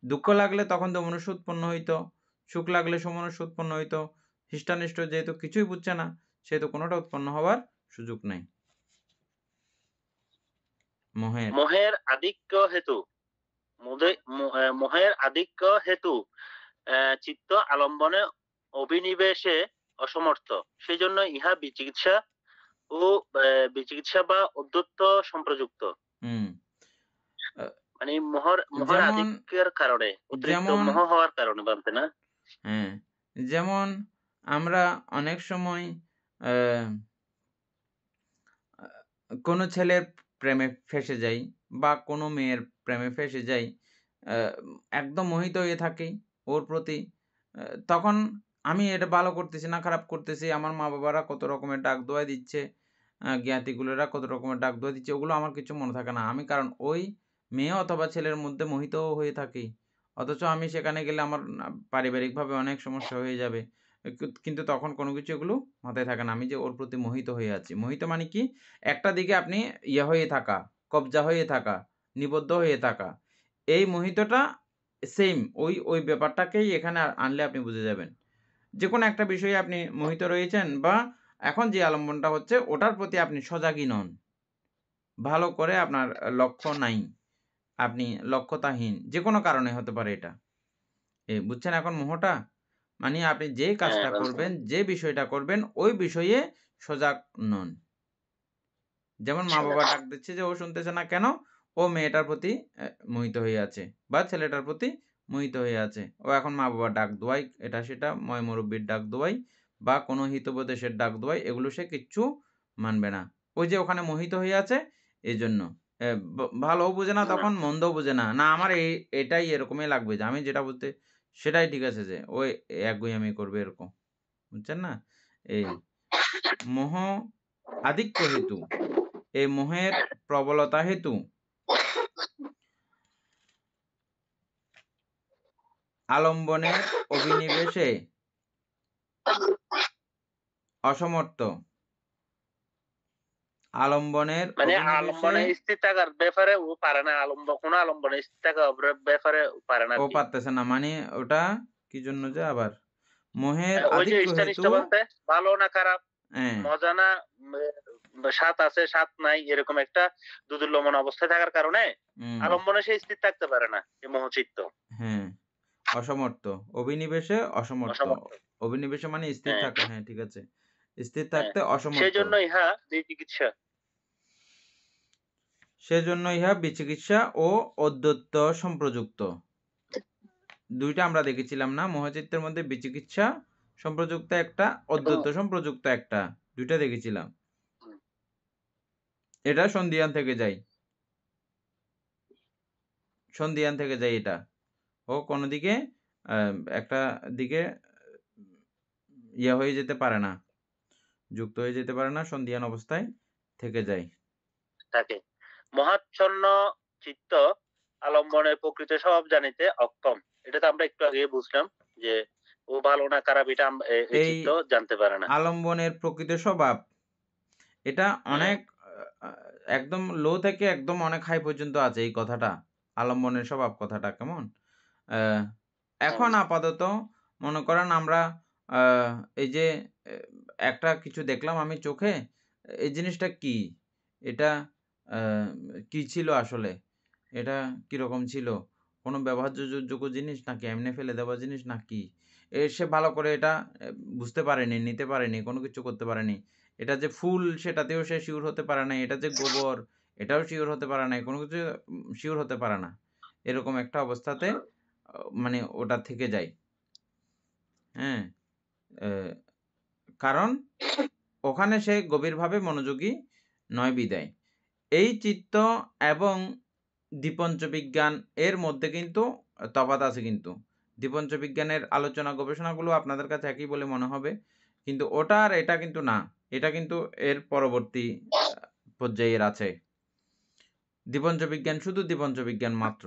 দুঃখ লাগলে তখন দমনস্য উৎপন্ন হইতো, সুখ লাগলে সমনস্য উৎপন্ন হইতো। হিষ্টানিষ্ট যেহেতু কিছুই বুঝছে না সেহেতু কোনোটা উৎপন্ন হওয়ার সুযোগ নাই। মোহের আধিক্য হেতু, মোহের আধিক্য হেতু চিত্ত আলম্বনে অভিনিবেশে অসমর্থ, সেই জন্য ইহা বিচিকিৎসা ও বিচিকিৎসা বা উদ্ধত্ত সম্প্রযুক্ত। মানে মোহর আধিক্যের কারণে, অতিরিক্ত মোহ হওয়ার কারণে, বানতে না? হ্যাঁ, যেমন আমরা অনেক সময় আহ, কোনো ছেলের প্রেমে ফেঁসে যাই বা কোনো মেয়ের প্রেমে ফেঁসে যাই, একদম মোহিত হয়ে থাকি ওর প্রতি। তখন আমি এটা ভালো করতেছি না খারাপ করতেছি, আমার মা বাবারা কত রকমের ডাক দোয়া দিচ্ছে, জ্ঞাতিগুলোরা কত রকমের ডাক দোয়া দিচ্ছে, ওগুলো আমার কিছু মনে থাকে না। আমি কারণ ওই মেয়ে অথবা ছেলের মধ্যে মোহিত হয়ে থাকি, অথচ আমি সেখানে গেলে আমার পারিবারিকভাবে অনেক সমস্যা হয়ে যাবে। কিন্তু তখন কোনো কিছু এগুলো মাথায় থাকে না, আমি যে ওর প্রতি মোহিত হয়ে আছি। মোহিত মানে কি, একটা দিকে আপনি ইয়ে হয়ে থাকা, কবজা হয়ে থাকা, নিবদ্ধ হয়ে থাকা। এই মোহিতটা সেম ওই ব্যাপারটাকেই এখানে আনলে আপনি বুঝে যাবেন। যেকোনো একটা বিষয়ে আপনি মোহিত রয়েছেন বা এখন যে আলম্বনটা হচ্ছে ওটার প্রতি আপনি সজাগই নন। ভালো করে আপনার লক্ষ্য নাই। আপনি লক্ষ্যতাহীন। যেকোনো কারণে হতে পারে এটা। বুঝছেন এখন মোহটা? মানে আপনি যে কাজটা করবেন, যে বিষয়টা করবেন ওই বিষয়ে সজাগ নন। যেমন মা-বাবা ডাক দিচ্ছে যে ও শুনতেছে না কেন? ও মেয়েটার প্রতি মোহিত হয়ে আছে বা ছেলেটার প্রতি মোহিত হয়ে আছে। ও এখন মা-বাবার ডাক দোয়াই, এটা সেটা ময়-মুরব্বির ডাক দোয়াই বা কোনো হিতোপদেশের ডাক দোয়াই এগুলো সে কিচ্ছু মানবে না। ওই যে ওখানে মোহিত হয়ে আছে এজন্য। এ ভালোও বোঝে না তখন, মন্দও বোঝে না। না আমার এটাই এরকমই লাগবে যে আমি যেটা বলতে সেটাই ঠিক আছে, যে ও একগুঁয়েমি করবে এরকম। বুঝছেন না? এই মোহ আধিক্য হেতু, এই মোহের প্রবলতা হেতু আলম্বনের অভিনিবেশে অসমর্থ। আলম্বনের মানে অভিনিবেশে আলম্বনে স্থির থাকার ব্যাপারে ও পারে না, কোনো আলম্বনে স্থির থাকার ব্যাপারে পারে না ও আর কি। পারতেছে না, মানে ওটা কি জন্য যে আবার মোহের ওই যে আধিক্য ইষ্টানিষ্ট হেতু। বলতে ভালো না খারাপ, হ্যাঁ, মজা না স্বাদ আছে স্বাদ নাই, এরকম একটা দুদুল্যমান অবস্থায় থাকার কারণে আলম্বনে সে স্থির থাকতে পারে না, এই মোহচিত্ত হ্যাঁ, অসমর্থ। অভিনিবেশে অসমর্থ। অসমর্থ। অভিনিবেশে মানে স্থির হ্যাঁ থাকা। হ্যাঁ, ঠিক আছে। স্থির হ্যাঁ, থাকতে সেই অসমর্থ। জন্য ইহা চিকিৎসা। সেজন্য ইহা বিচিকিৎসা ও অদ্বৈত সম্প্রযুক্ত। ২ টা আমরা দেখেছিলাম না? মোহচিত্তের মধ্যে বিচিকিৎসা সম্প্রযুক্ত একটা, এবং অদ্বৈত সম্প্রযুক্ত একটা। ২ টা দেখেছিলাম। এটা সন্ধিয়ান থেকে যায়। সন্ধিয়ান থেকে যায় এটা। ও কোনো দিকে একটা দিকে হয়ে যেতে পারে না। যুক্ত হয়ে যেতে পারে না, সন্ধিয়ান অবস্থায় থেকে যায়। থাকে মহাচ্ছন্ন চিত্ত আলম্বনের প্রকৃত স্বভাব জানিতে অক্ষম। এটা তো আমরা একটু আগে বুঝলাম যে ও ভালো না খারাপ এটা এই এই চিত্ত জানতে পারে না। আলম্বনের প্রকৃত স্বভাব, এটা হ্যাঁ অনেক একদম লো থেকে একদম অনেক হাই পর্যন্ত আছে এই কথাটা। আলম্বনের স্বভাব কথাটা কেমন? আ এখন আপাতত মনে করেন আমরা আ এই যে এ একটা কিছু দেখলাম আমি চোখে, এই জিনিসটা কি? এটা আ কি ছিল আসলে? এটা কিরকম ছিল? কোনো ব্যবহার্য যোগ্য জিনিস নাকি এমনি ফেলে দেওয়া জিনিস নাকি? সে ভালো করে এটা বুঝতে পারেনি, নিতে পারেনি, কোনো কিছু করতে পারেনি। এটা যে ফুল সেটাতেও সে সিউর হতে পারে নাই। এটা যে গোবর এটাও সিউর হতে পারে নাই। কোনো কিছু সিউর হতে পারে না। এরকম একটা অবস্থাতে মানে ওটা থেকে যায়। হ্যাঁ? এ কারণ ওখানে সে গভীরভাবে মনোযোগী নয় বিদায়। এই চিত্ত এবং দ্বিপঞ্চবিজ্ঞান এর মধ্যে কিন্তু তফাৎ আছে কিন্তু। দ্বিপঞ্চবিজ্ঞানের আলোচনা গবেষণাগুলো আপনাদের কাছে একই বলে মনে হবে। কিন্তু ওটা আর এটা কিন্তু না। এটা কিন্তু এর পরবর্তী পর্যায়ের আছে। দ্বিপঞ্চবিজ্ঞান শুধু দ্বিপঞ্চবিজ্ঞান মাত্র।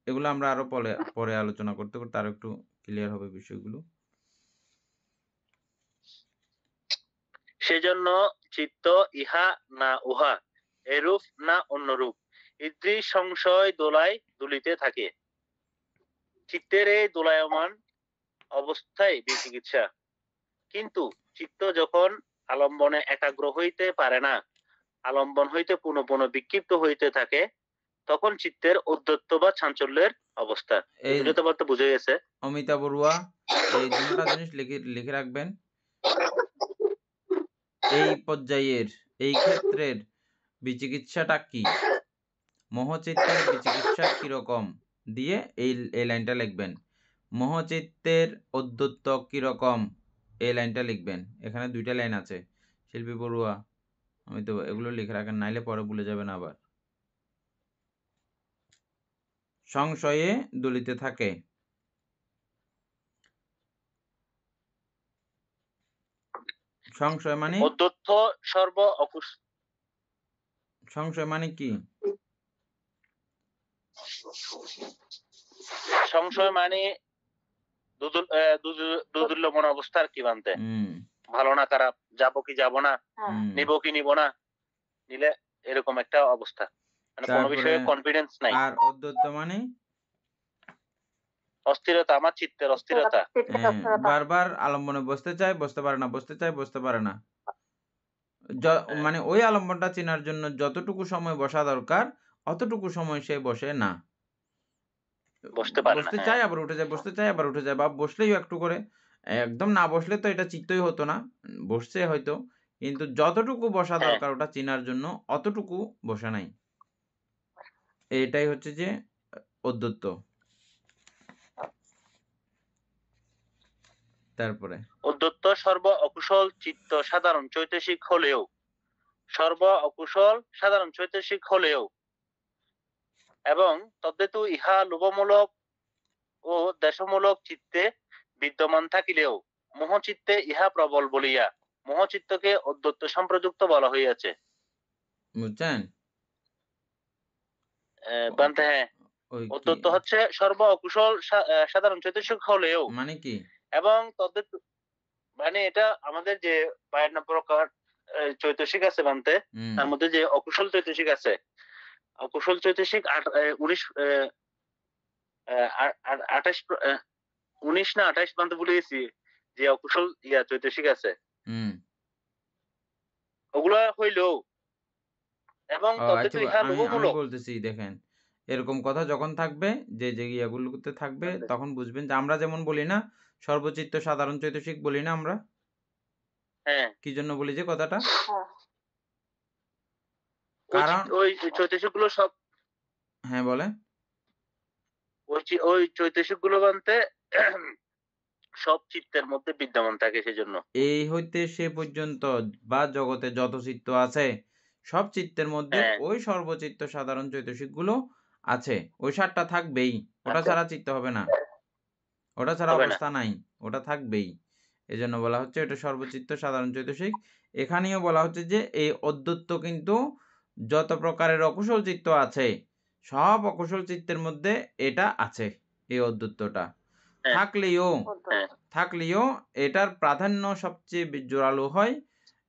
এগুলো আমরা আরো পরে আলোচনা করতে আরো একটু ক্লিয়ার হবে বিষয়গুলো। সেজন্য চিত্ত ইহা না উহা, এরূপ না অন্যরূপ ইদ্রি সংশয় দোলায় দুলিতে থাকে। চিত্তের এই দোলায়মান অবস্থায় বিচিকিৎসা। কিন্তু চিত্ত যখন আলম্বনে একাগ্র হইতে পারে না, আলম্বন হইতে পুনঃ পুনঃ বিক্ষিপ্ত হইতে থাকে, তখন চিত্তের ঔদ্ধত্য বা চাঞ্চল্যের অবস্থা। এই এই দুটো তো বুঝে গেছে। অমিতা বড়ুয়া এই ২ টা জিনিস লিখে রাখবেন। এই পর্যায়ের, এই ক্ষেত্রের বিচিকিৎসাটা কি? মোহচিত্তের বিচিকিৎসা কিরকম? দিয়ে এই লাইনটা লিখবেন। মোহচিত্তের অদ্যত্ত কিরকম, এই লাইনটা লিখবেন। এখানে 2টা লাইন আছে। শিল্পী বড়ুয়া, আমি তো এগুলো লিখে রাখেন, নাইলে পরে ভুলে যাবেন আবার। সংশয়ে দুলিতে থাকে। সংশয় মানে, অদ্যত্ত সর্ব অকুশ সংশয় মানে কি? সংশয় মানে দুদুল্যমান অবস্থা আর কি বানতে, হুম ভালো না খারাপ, যাবো কি যাব না, হ্যাঁ হুম। নিব কি নিব না, নিলে এরকম একটা অবস্থা, মানে কোনো তারপরে বিষয়ে কনফিডেন্স নাই, আর অদ্যত্ত মানে অস্থিরতা, আমার চিত্তের অস্থিরতা। হ্যাঁ, বারবার আলম্বনে বসতে চায়, বসতে পারে না, বসতে চায়, বসতে পারে না। হ্যাঁ, মানে ওই আলম্বনটা চেনার জন্য যতটুকু সময় বসা দরকার অতটুকু সময় সে বসে না। বসতে পারে না। বসতে হ্যাঁ, চায় আবার উঠে যায়, বসতে চায় আবার উঠে যায়, বা বসলেই একটু করে, একদম না বসলে তো এটা চিত্তই হতো না। বসছে হয়তো, কিন্তু যতটুকু বসা হ্যাঁ, দরকার ওটা চেনার জন্য অতটুকু বসে নাই। এটাই হচ্ছে যে অদ্যত্ত। তারপরে অদ্যত্ত সর্ব অকুশল চিত্ত সাধারণ চৈতসিক হলেও, সর্ব অকুশল সাধারণ চৈতসিক হলেও এবং তদ্হেতু ইহা লোভমূলক ও দেশমূলক চিত্তে বিদ্যমান থাকিলেও মোহচিত্তে ইহা প্রবল বলিয়া মোহচিত্তকে অদ্যত্ত সম্প্রযুক্ত বলা হইয়াছে। বুঝছেন? বানতে হ্যাঁ, ওই কি অদ্যত্ত হচ্ছে সর্ব অকুশল সাধারণ চৈতসিক হলেও মানে কি? এবং তদ্হেতু মানে এটা আমাদের যে 52 প্রকার চৈতসিক আছে বানতে, হুম তার মধ্যে যে অকুশল চৈতসিক আছে, অকুশল চৈতসিক 19 28 19 না 28 বানতে ভুলে গেছি, যে অকুশল চৈতসিক আছে হুম ওগুলা হইলেও এবং ও তদ্হেতু আচ্ছা, ইহা আমি লোভমূলক। বলতেছি, দেখেন, এরকম কথা যখন থাকবে, যে যে ইয়েগুলোতে থাকবে, তখন বুঝবেন যে আমরা যেমন বলি না সর্বচিত্ত সাধারণ চৈতসিক বলি না আমরা, হ্যাঁ, কি জন্য বলি যে কথাটা? হ্যাঁ কারণ ওই চৈতসিক গুলো সব, হ্যাঁ বলে, ওই চৈতসিক গুলো বানতে সব চিত্তের মধ্যে বিদ্যমান থাকে, সেজন্য। এই হইতে সে পর্যন্ত বা জগতে যত চিত্ত আছে সব চিত্তের মধ্যে হ্যাঁ, ওই সর্বচিত্ত সাধারণ চৈতসিক গুলো আছে, ওই 7টা থাকবেই, ওটা আচ্ছা, ছাড়া চিত্ত হবে না, ওটা ছাড়া হবে না। অবস্থা নাই, ওটা থাকবেই। এজন্য বলা হচ্ছে এটা সর্বচিত্ত সাধারণ চৈতসিক। এখানেও বলা হচ্ছে যে এই অদ্যত্ত কিন্তু যত প্রকারের অকুশল চিত্ত আছে সব অকুশল চিত্তের মধ্যে এটা আছে, এই অদ্যত্তটা হ্যাঁ, থাকলেও হ্যাঁ, থাকলেও এটার প্রাধান্য সবচেয়ে জোরালো হয়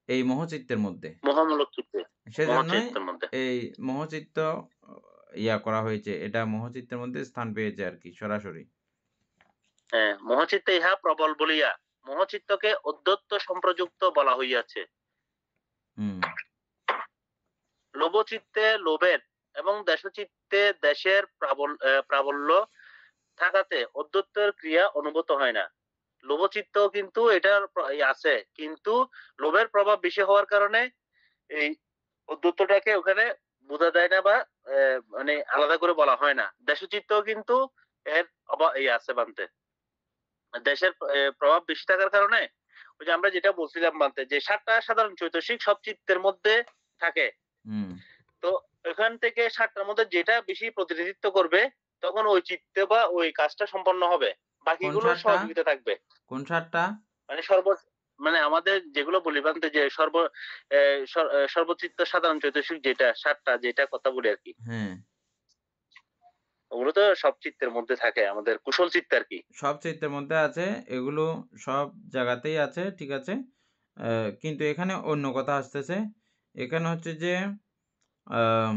এই মোহচিত্তের মধ্যে। মোহমূলক চিত্তে, সেজন্যই মোহচিত্তের মধ্যে। এই মোহচিত্ত করা হয়েছে, এটা মোহচিত্তের মধ্যে স্থান পেয়েছে আর কি, সরাসরি। হ্যাঁ, মোহচিত্তে ইহা প্রবল বলিয়া মোহচিত্তকে অদ্যত্ত সম্প্রযুক্ত বলা হইয়াছে। হুম লোভচিত্তে লোভের এবং দেশচিত্তে দেশের প্রাবল্য থাকাতে অদ্যত্তের ক্রিয়া অনুভূত হয় না। লোভচিত্ত কিন্তু এটার আছে, কিন্তু লোভের প্রভাব বেশি হওয়ার কারণে এই অদ্যত্তটাকে ওখানে বোঝা যায় না, বা মানে আলাদা করে বলা হয় না। দেশচিত্ত কিন্তু এর আছে বানতে, দেশের প্রভাব বেশি থাকার কারণে ওই যে আমরা যেটা বলছিলাম বানতে, যে 7টা সাধারণ চৈতসিক সব চিত্তের মধ্যে থাকে, হুম তো এখান থেকে 7টার মধ্যে যেটা বেশি প্রতিনিধিত্ব করবে তখন ওই চিত্তে বা ওই কাজটা সম্পন্ন হবে, কোন বাকিগুলো 7টা? সহযোগিতা থাকবে। কোন 7টা? মানে মানে আমাদের যেগুলো বলি বানতে, যে সর্বচিত্ত সাধারণ চৈতসিক যেটা 7টা, যেটা কথা বলি আর কি, হ্যাঁ, ওগুলো তো সব চিত্তের মধ্যে থাকে, আমাদের কুশল চিত্ত আর কি। সব চিত্রের মধ্যে আছে, এগুলো সব জায়গাতেই আছে, ঠিক আছে। কিন্তু এখানে অন্য কথা আসতেছে। এখানে হচ্ছে যে আম,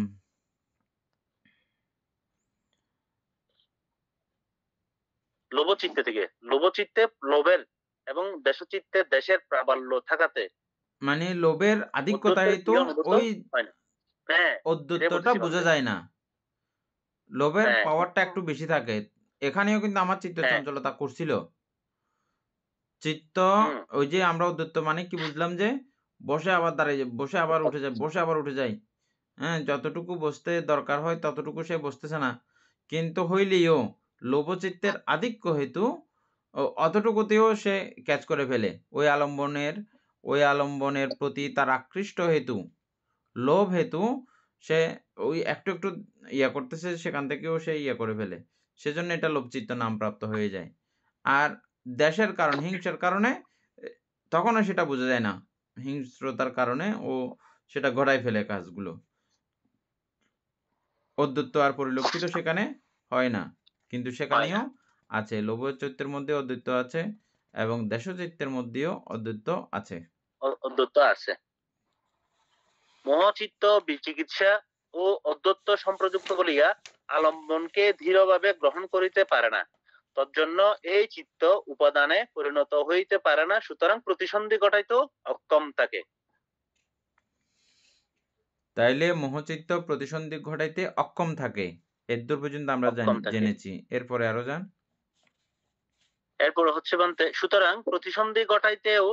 লোভচিত্তে থেকে, লোভচিত্তে লোভের এবং দেশচিত্তে দেশের প্রাবল্য থাকাতে মানে লোভের আধিক্যতায় অদ্যত্তের তো ক্রিয়া অনুভূত ওই হয় না। হ্যাঁ, এটাই অদ্যত্তটা বলতেছি বোঝা বানতে। যায় না, লোভের হ্যাঁ, পাওয়ারটা একটু বেশি থাকে। এখানেও কিন্তু আমার চিত্ত হ্যাঁ, চঞ্চলতা করছিল। চিত্ত, হুম, ওই যে আমরা অদ্যত্ত মানে কি বুঝলাম, যে বসে আবার দাঁড়িয়ে যায়, বসে আবার উঠে যায়, বসে আবার উঠে যায়। হ্যাঁ, যতটুকু বসতে দরকার হয় ততটুকু সে বসতেছে না। কিন্তু হইলেও লোভচিত্তের আধিক্য হেতু অতটুকুতেও সে ক্যাচ করে ফেলে। ওই আলম্বনের প্রতি তার আকৃষ্ট হেতু, লোভ হেতু সে ওই একটু করতেছে, সেখান থেকেও সে করে ফেলে। সেজন্য এটা লোভচিত্ত নাম প্রাপ্ত হয়ে যায়। আর দ্বেষের কারণ, হিংসার কারণে তখনও সেটা বোঝা যায় না। হিংস্রতার কারণে ও সেটা ঘটায় ফেলে কাজগুলো। অদ্বৈত আর পরিলক্ষিত সেখানে হয় না, কিন্তু সেখানেও আছে। লোভচিত্তের মধ্যে অদ্বৈত আছে এবং দেশচিত্তের মধ্যেও অদ্বৈত আছে। অদ্বৈত আছে। মোহচিত্ত বিচিকিৎসা ও অদ্বৈত সম্প্রযুক্ত বলিয়া আলম্বনকে দৃঢ়ভাবে গ্রহণ করিতে পারে না, তজ্জন্য এই চিত্ত উপাদানে পরিণত হইতে পারে না, সুতরাং প্রতিসন্ধি ঘটাইতেও অক্ষম থাকে। তাইলে মোহচিত্ত প্রতিসন্ধি ঘটাইতে অক্ষম থাকে, এদ্দূর পর্যন্ত আমরা জেনেছি। এরপরে আরো যান। এরপর হচ্ছে বলতে, সুতরাং প্রতিসন্ধি ঘটাইতেও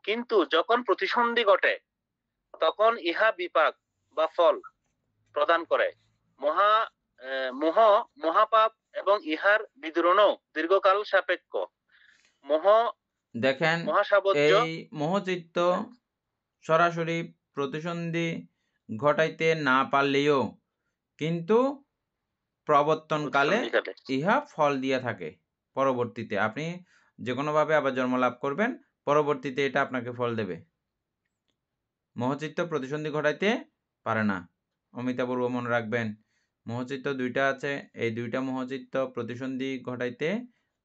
কিন্তু যখন প্রতিসন্ধি ঘটে তখন ইহা বিপাক বা ফল প্রদান করে। মহাপাপ এবং ইহার বিদূরণও দীর্ঘকাল সাপেক্ষ। দেখেন, এই মোহচিত্ত সরাসরি প্রতিসন্ধি ঘটাইতে না পারলেও কিন্তু প্রবর্তনকালে ইহা ফল দিয়া থাকে। পরবর্তীতে আপনি যে কোনোভাবে আবার জন্ম লাভ করবেন, পরবর্তীতে এটা আপনাকে ফল দেবে। মোহচিত্ত প্রতিসন্ধি ঘটাইতে পারে না। অমিতাপূর্ব মনে রাখবেন, মোহচিত্ত দুইটা আছে, এই দুইটা মোহচিত্ত প্রতিসন্ধি ঘটাইতে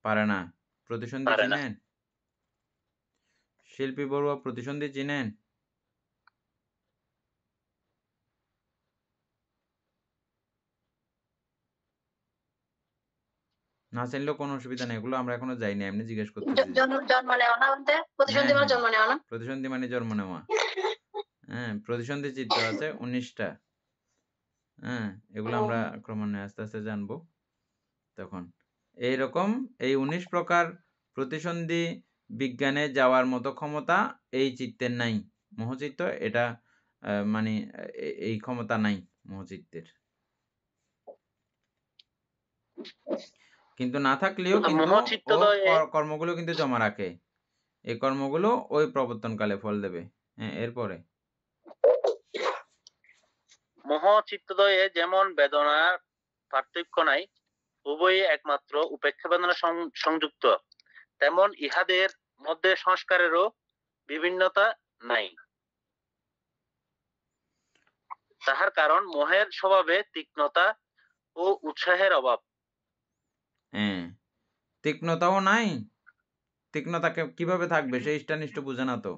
পারে না। প্রতিসন্ধি চিনেন? শিল্পী বড়ুয়া প্রতিসন্ধি চিনেন? না চিনলেও কোনো অসুবিধা নেই, এগুলো আমরা এখনো যাইনি, এমনি জিজ্ঞেস করতেছি। প্রতিসন্ধি মানে জন্ম নেওয়া। হ্যাঁ, প্রতিসন্ধি চিত্ত আছে 19টা। হ্যাঁ, এগুলো আমরা ক্রমান্বয়ে আস্তে আস্তে জানবো তখন। এইরকম এই 19 প্রকার প্রতিসন্ধি বিজ্ঞানে যাওয়ার মতো ক্ষমতা এই চিত্তের নাই। মোহচিত্ত এটা মানে এই ক্ষমতা নাই মোহচিত্তের। কিন্তু না থাকলেও কিন্তু কর্মগুলো কিন্তু জমা রাখে। এই কর্মগুলো ওই প্রবর্তনকালে ফল দেবে। হ্যাঁ, এরপরে মোহচিত্তদ্বয়ে যেমন বেদনার পার্থক্য নাই, উভয়ে একমাত্র উপেক্ষা বেদনা সংযুক্ত, তেমন ইহাদের মধ্যে সংস্কারেরও বিভিন্নতা নাই। তাহার কারণ মোহের স্বভাবে তীক্ষ্ণতা ও উৎসাহের অভাব। হ্যাঁ, তীক্ষ্ণতাও নাই। তীক্ষ্ণতাকে কিভাবে থাকবে, সেই ইষ্টানিষ্ট বুঝে না তো।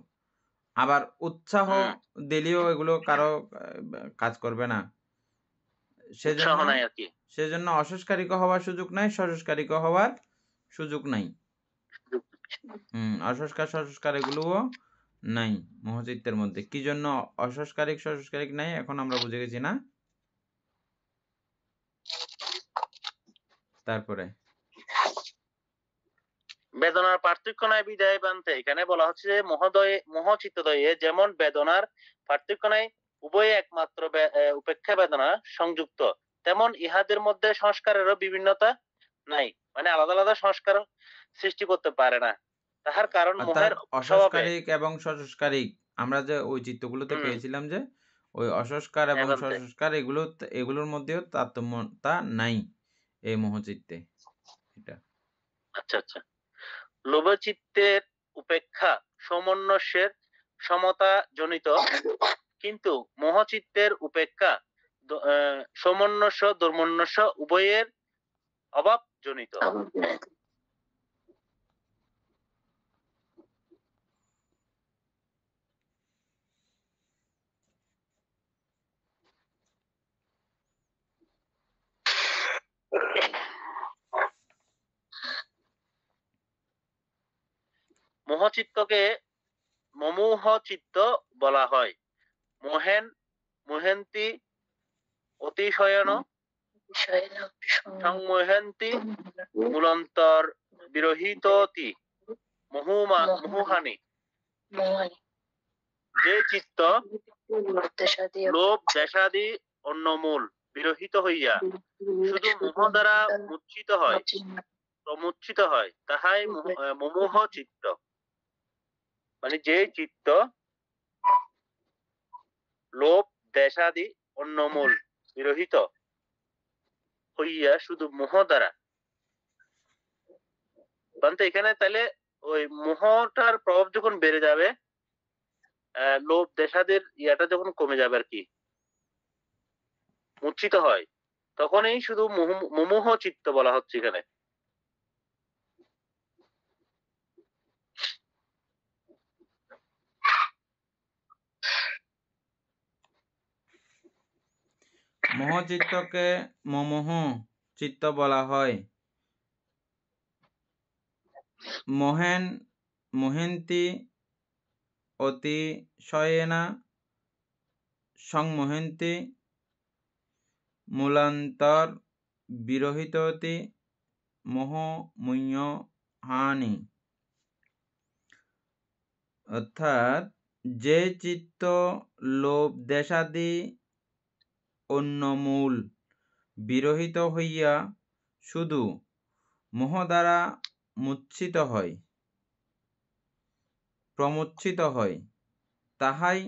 আবার উৎসাহ দিলেও এগুলো কারো কাজ করবে না। সেজন্য অসংস্কারিক হওয়ার সুযোগ নাই, সংস্কারিক হওয়ার সুযোগ নাই। সংস্কার এগুলোও নাই মোহচিত্তের মধ্যে। কি জন্য সংস্কারিক নাই এখন আমরা বুঝে গেছি না? তারপরে বেদনার পার্থক্য নাই বিদায় বানতে এখানে বলা হচ্ছে যে মোহচিত্তদ্বয়ে যেমন বেদনার পার্থক্য নাই, উভয়ে একমাত্র উপেক্ষা বেদনা সংযুক্ত, তেমন ইহাদের মধ্যে সংস্কারেরও বিভিন্নতা নাই, মানে আলাদা আলাদা সংস্কার সৃষ্টি করতে পারে না। তাহার কারণ মোহের অসংস্কারিক এবং সংস্কারিক আমরা যে ওই চিত্তগুলোতে পেয়েছিলাম, যে ওই অসংস্কার এবং সংস্কার এগুলোর মধ্যেও তারতম্যতা নাই এই মোহচিত্তে। এটা আচ্ছা আচ্ছা। লোভচিত্তের উপেক্ষা সমন্বয়ের সমতা জনিত, কিন্তু মোহচিত্তের উপেক্ষা সমন্বয় দুর্মন্বস্য উভয়ের অভাব জনিত। মোহচিত্তকে মমোহ চিত্ত বলা হয়। মোহেন্তি অতিশয়ন সংমোহন্তি মূলন্তর বিরহিততি মোহানি। যে চিত্ত লোভ দেশাদি অন্য মূল বিরহিত হইয়া শুধু মোহ দ্বারা মুচ্ছিত হয়, প্রমুচ্ছিত হয়, তাহাই মুমুহ চিত্ত। মানে যে চিত্ত লোভ দেশাদি অন্য মূল বিরহিত হইয়া শুধু মোহ দ্বারা, কারণ এখানে তাহলে ওই মোহটার প্রভাব যখন বেড়ে যাবে, লোভ দেশাদের ইয়াটা যখন কমে যাবে আর কি, মূর্ছিত হয়, তখনই শুধু মুমুহ চিত্ত বলা হচ্ছে এখানে। মোহচিত্তকে মুমুহ চিত্ত বলা হয়। মোহেন্তি অতিশয়েনা সংমোহন্তি মূলান্তর বিরহিততি মোহ মুহ্য হানি। অর্থাৎ যে চিত্ত লোভ দেশাদি অন্য মূল বিরহিত হইয়া শুধু মোহ দ্বারা মুচ্ছিত হয়, প্রমুচ্ছিত হয়, তাহাই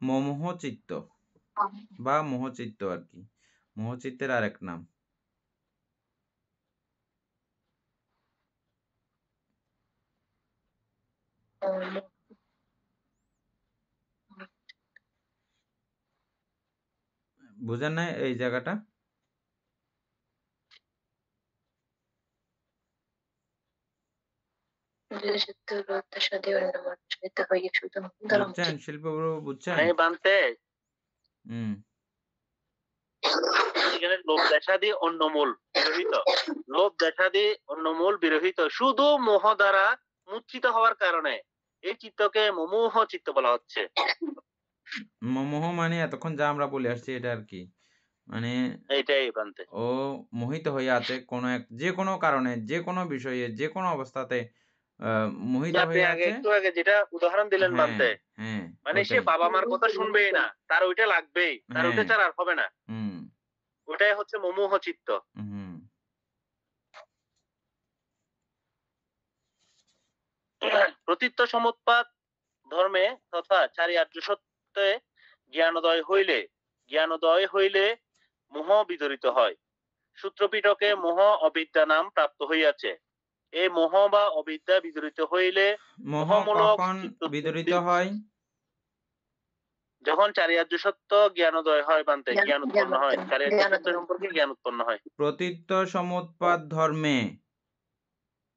মোহচিত্ত বা মোহচিত্ত আর কি, মোহচিত্তের আরেক নাম। বুঝেন না এই জায়গাটা? বুঝছেন শিল্পবাবু, বুঝছেন? বানতে হুম, এখানে লোভ দেশাদি অন্য মূল বিরহিত, লোভ দেশাদি অন্য মূল বিরহিত শুধু মোহ দ্বারা মুচ্ছিত হওয়ার কারণে এই চিত্তকে মুমুহ চিত্ত বলা হচ্ছে। মোহ মানে এতক্ষণ যা আমরা বলে আসছি এটা আর কি, মানে এইটাই বানতে ও মোহিত হয়ে আছে কোন এক যে কোনো কারণে, যে কোনো বিষয়ে, যে কোনো অবস্থাতে মোহিত হয়ে আছে। একটু আগে যেটা উদাহরণ দিলেন বানতে, হ্যাঁ, মানে সে বাবা মার কথা শুনবেই না, তার ওইটা লাগবেই, তার ওইটা ছাড়া আর হবে না, ওটাই হচ্ছে মুমুহ চিত্ত। প্রতীত্য সমুৎপাত ধর্মে তথা চারি আর্য সত্যে জ্ঞানোদয় হইলে মোহ বিদরিত হয়। সূত্রপিটকে মোহ অবিদ্যা নাম প্রাপ্ত হইয়াছে। এই মোহ বা অবিদ্যা বিদরিত হইলে মোহমূলক বিদরিত হয় যখন চারি আর্য সত্য জ্ঞানোদয় হয়, বান্তে জ্ঞান উৎপন্ন হয়, চারি আর্য সত্য সম্পর্কে জ্ঞান উৎপন্ন হয়। প্রতীত্য সমুৎপাত ধর্মে,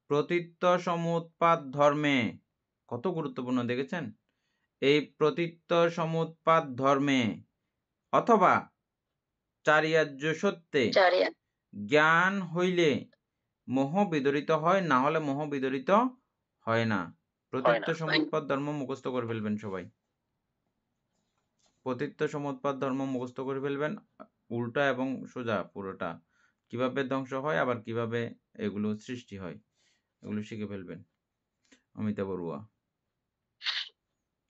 প্রতীত্য সমুৎপাত ধর্মে কত গুরুত্বপূর্ণ দেখেছেন? এই প্রতীত্য সমুৎপাত ধর্মে অথবা চারি আর্য সত্যে জ্ঞান হইলে মোহ বিদরিত হয়, না হলে মোহ বিদরিত হয় না। প্রতীত্য সমুৎপাত ধর্ম মুখস্থ করে ফেলবেন সবাই, প্রতীত্য সমুৎপাত ধর্ম মুখস্থ করে ফেলবেন, উল্টা এবং সোজা পুরোটা, কিভাবে ধ্বংস হয় আবার কিভাবে এগুলো সৃষ্টি হয় এগুলো শিখে ফেলবেন। অমিতা বড়ুয়া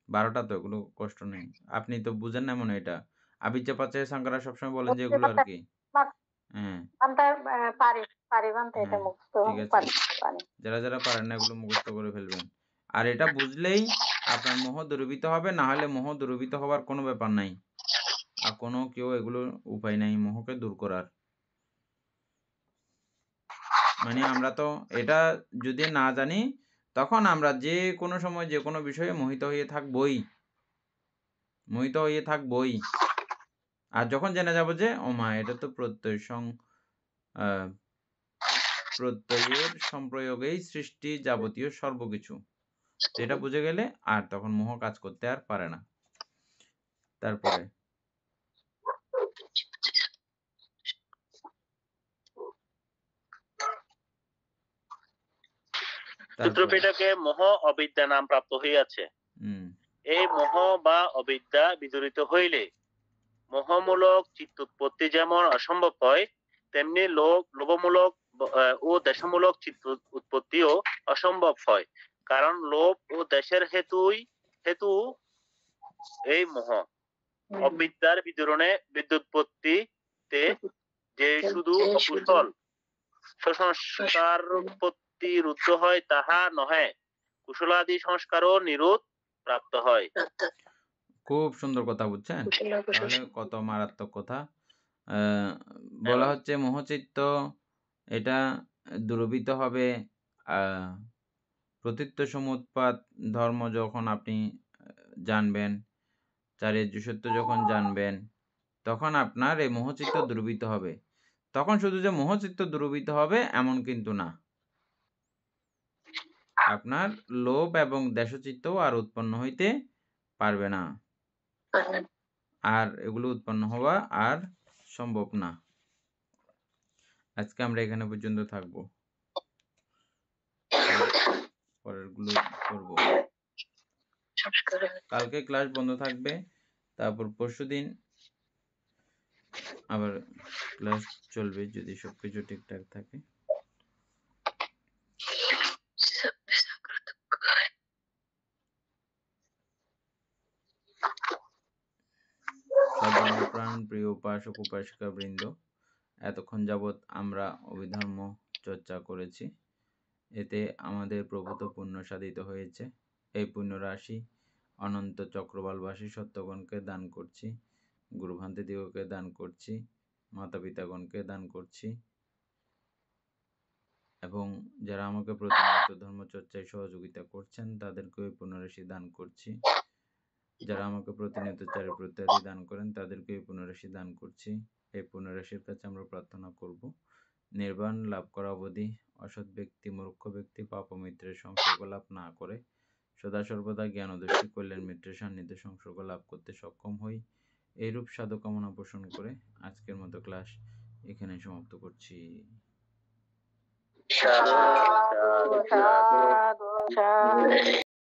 12টা তো, এগুলো কষ্ট নেই, আপনি তো বুঝেন না মনে। এটা আবিচ্যা পাচ্ছে সাংকারা সবসময় বলেন যে এগুলো আর কি। হ্যাঁ, ঠিক আছে, যারা যারা পারেন না এগুলো মুখস্থ করে ফেলবেন। আর এটা বুঝলেই আপনার মোহ দূরীভূত হবে, না হলে মোহ দূরীভূত হওয়ার কোনো ব্যাপার নাই, আর কোনো কেউ এগুলো উপায় নাই মোহকে দূর করার। মানে আমরা তো এটা যদি না জানি তখন আমরা যে কোনো সময় যে কোনো বিষয়ে মোহিত হয়ে থাকবই। আর যখন জেনে যাব যে ও মা এটা তো প্রত্যয়ের সম্প্রয়োগেই সৃষ্টি যাবতীয় সর্বকিছু, এটা বুঝে গেলে আর তখন মোহ কাজ করতে আর পারে না। তারপরে সূত্রপিটকে মোহ অবিদ্যা নাম প্রাপ্ত হইয়াছে। এই মোহ বা অবিদ্যা বিদরিত হইলে মোহমূলক চিত্তোৎপত্তি যেমন অসম্ভব হয়, তেমনি লোভমূলক ও দেশমূলক চিত্ত উৎপত্তিও অসম্ভব হয়। কারণ লোভ ও দেশের হেতু এই মোহ। অবিদ্যার বিদুরণে বিদ্যুৎপত্তিতে যে শুধু অকুশল সংস্কার প্রতিরুদ্ধ হয় তাহা নহে, কুশলাদি সংস্কারও নিরোধ প্রাপ্ত হয়। খুব সুন্দর কথা বুঝছেন, তাহলে কত মারাত্মক কথা। বলা হচ্ছে মোহচিত্ত এটা দূরীভূত হবে প্রতীত্য সমুৎপাত ধর্ম যখন আপনি জানবেন, চারিত্র্য সত্য যখন জানবেন, তখন আপনার এই মোহচিত্ত দূরীভূত হবে। তখন শুধু যে মোহচিত্ত দূরীভূত হবে এমন কিন্তু না, আপনার লোভ এবং দেশচিত্তও আর উৎপন্ন হইতে পারবে না, আর এগুলো উৎপন্ন হওয়া আর সম্ভব না। আজকে আমরা এখানে পর্যন্ত থাকবো, পরের গুলো করবো। কালকে ক্লাস বন্ধ থাকবে, তারপর পরশুদিন আবার ক্লাস চলবে যদি সবকিছু ঠিকঠাক থাকে। প্রাণ প্রিয় উপাসক উপাসিকা বৃন্দ, এতক্ষণ যাবৎ আমরা অভিধর্ম চর্চা করেছি, এতে আমাদের প্রভূত পুণ্য সাধিত হয়েছে। এই পুণ্য রাশি অনন্ত চক্রবালবাসী সত্যগণকে দান করছি, গুরুভান্তিদিগকে দান করছি, মাতা পিতাগণকে দান করছি, এবং যারা আমাকে প্রতিনিয়ত ধর্মচর্চায় সহযোগিতা করছেন তাদেরকে ওই পুণ্যরাশি দান করছি। যারা আমাকে প্রতিনিয়ত চারিত্র ইত্যাদি দান করেন তাদেরকে এই পুণ্যরাশি দান করছি। এই পুণ্যরাশির কাছে আমরা প্রার্থনা করব নির্বাণ লাভ করা অবধি অসৎ ব্যক্তি, মূর্খ ব্যক্তি, পাপমিত্রের সংসর্গ লাভ না করে সদা সর্বদা জ্ঞানদর্শী কল্যাণ মিত্রের সান্নিধ্য সংসর্গ লাভ করতে সক্ষম হই, এইরূপ সাধু কামনা পোষণ করে আজকের মতো ক্লাস এখানে সমাপ্ত করছি। সাধু সাধু সাধু।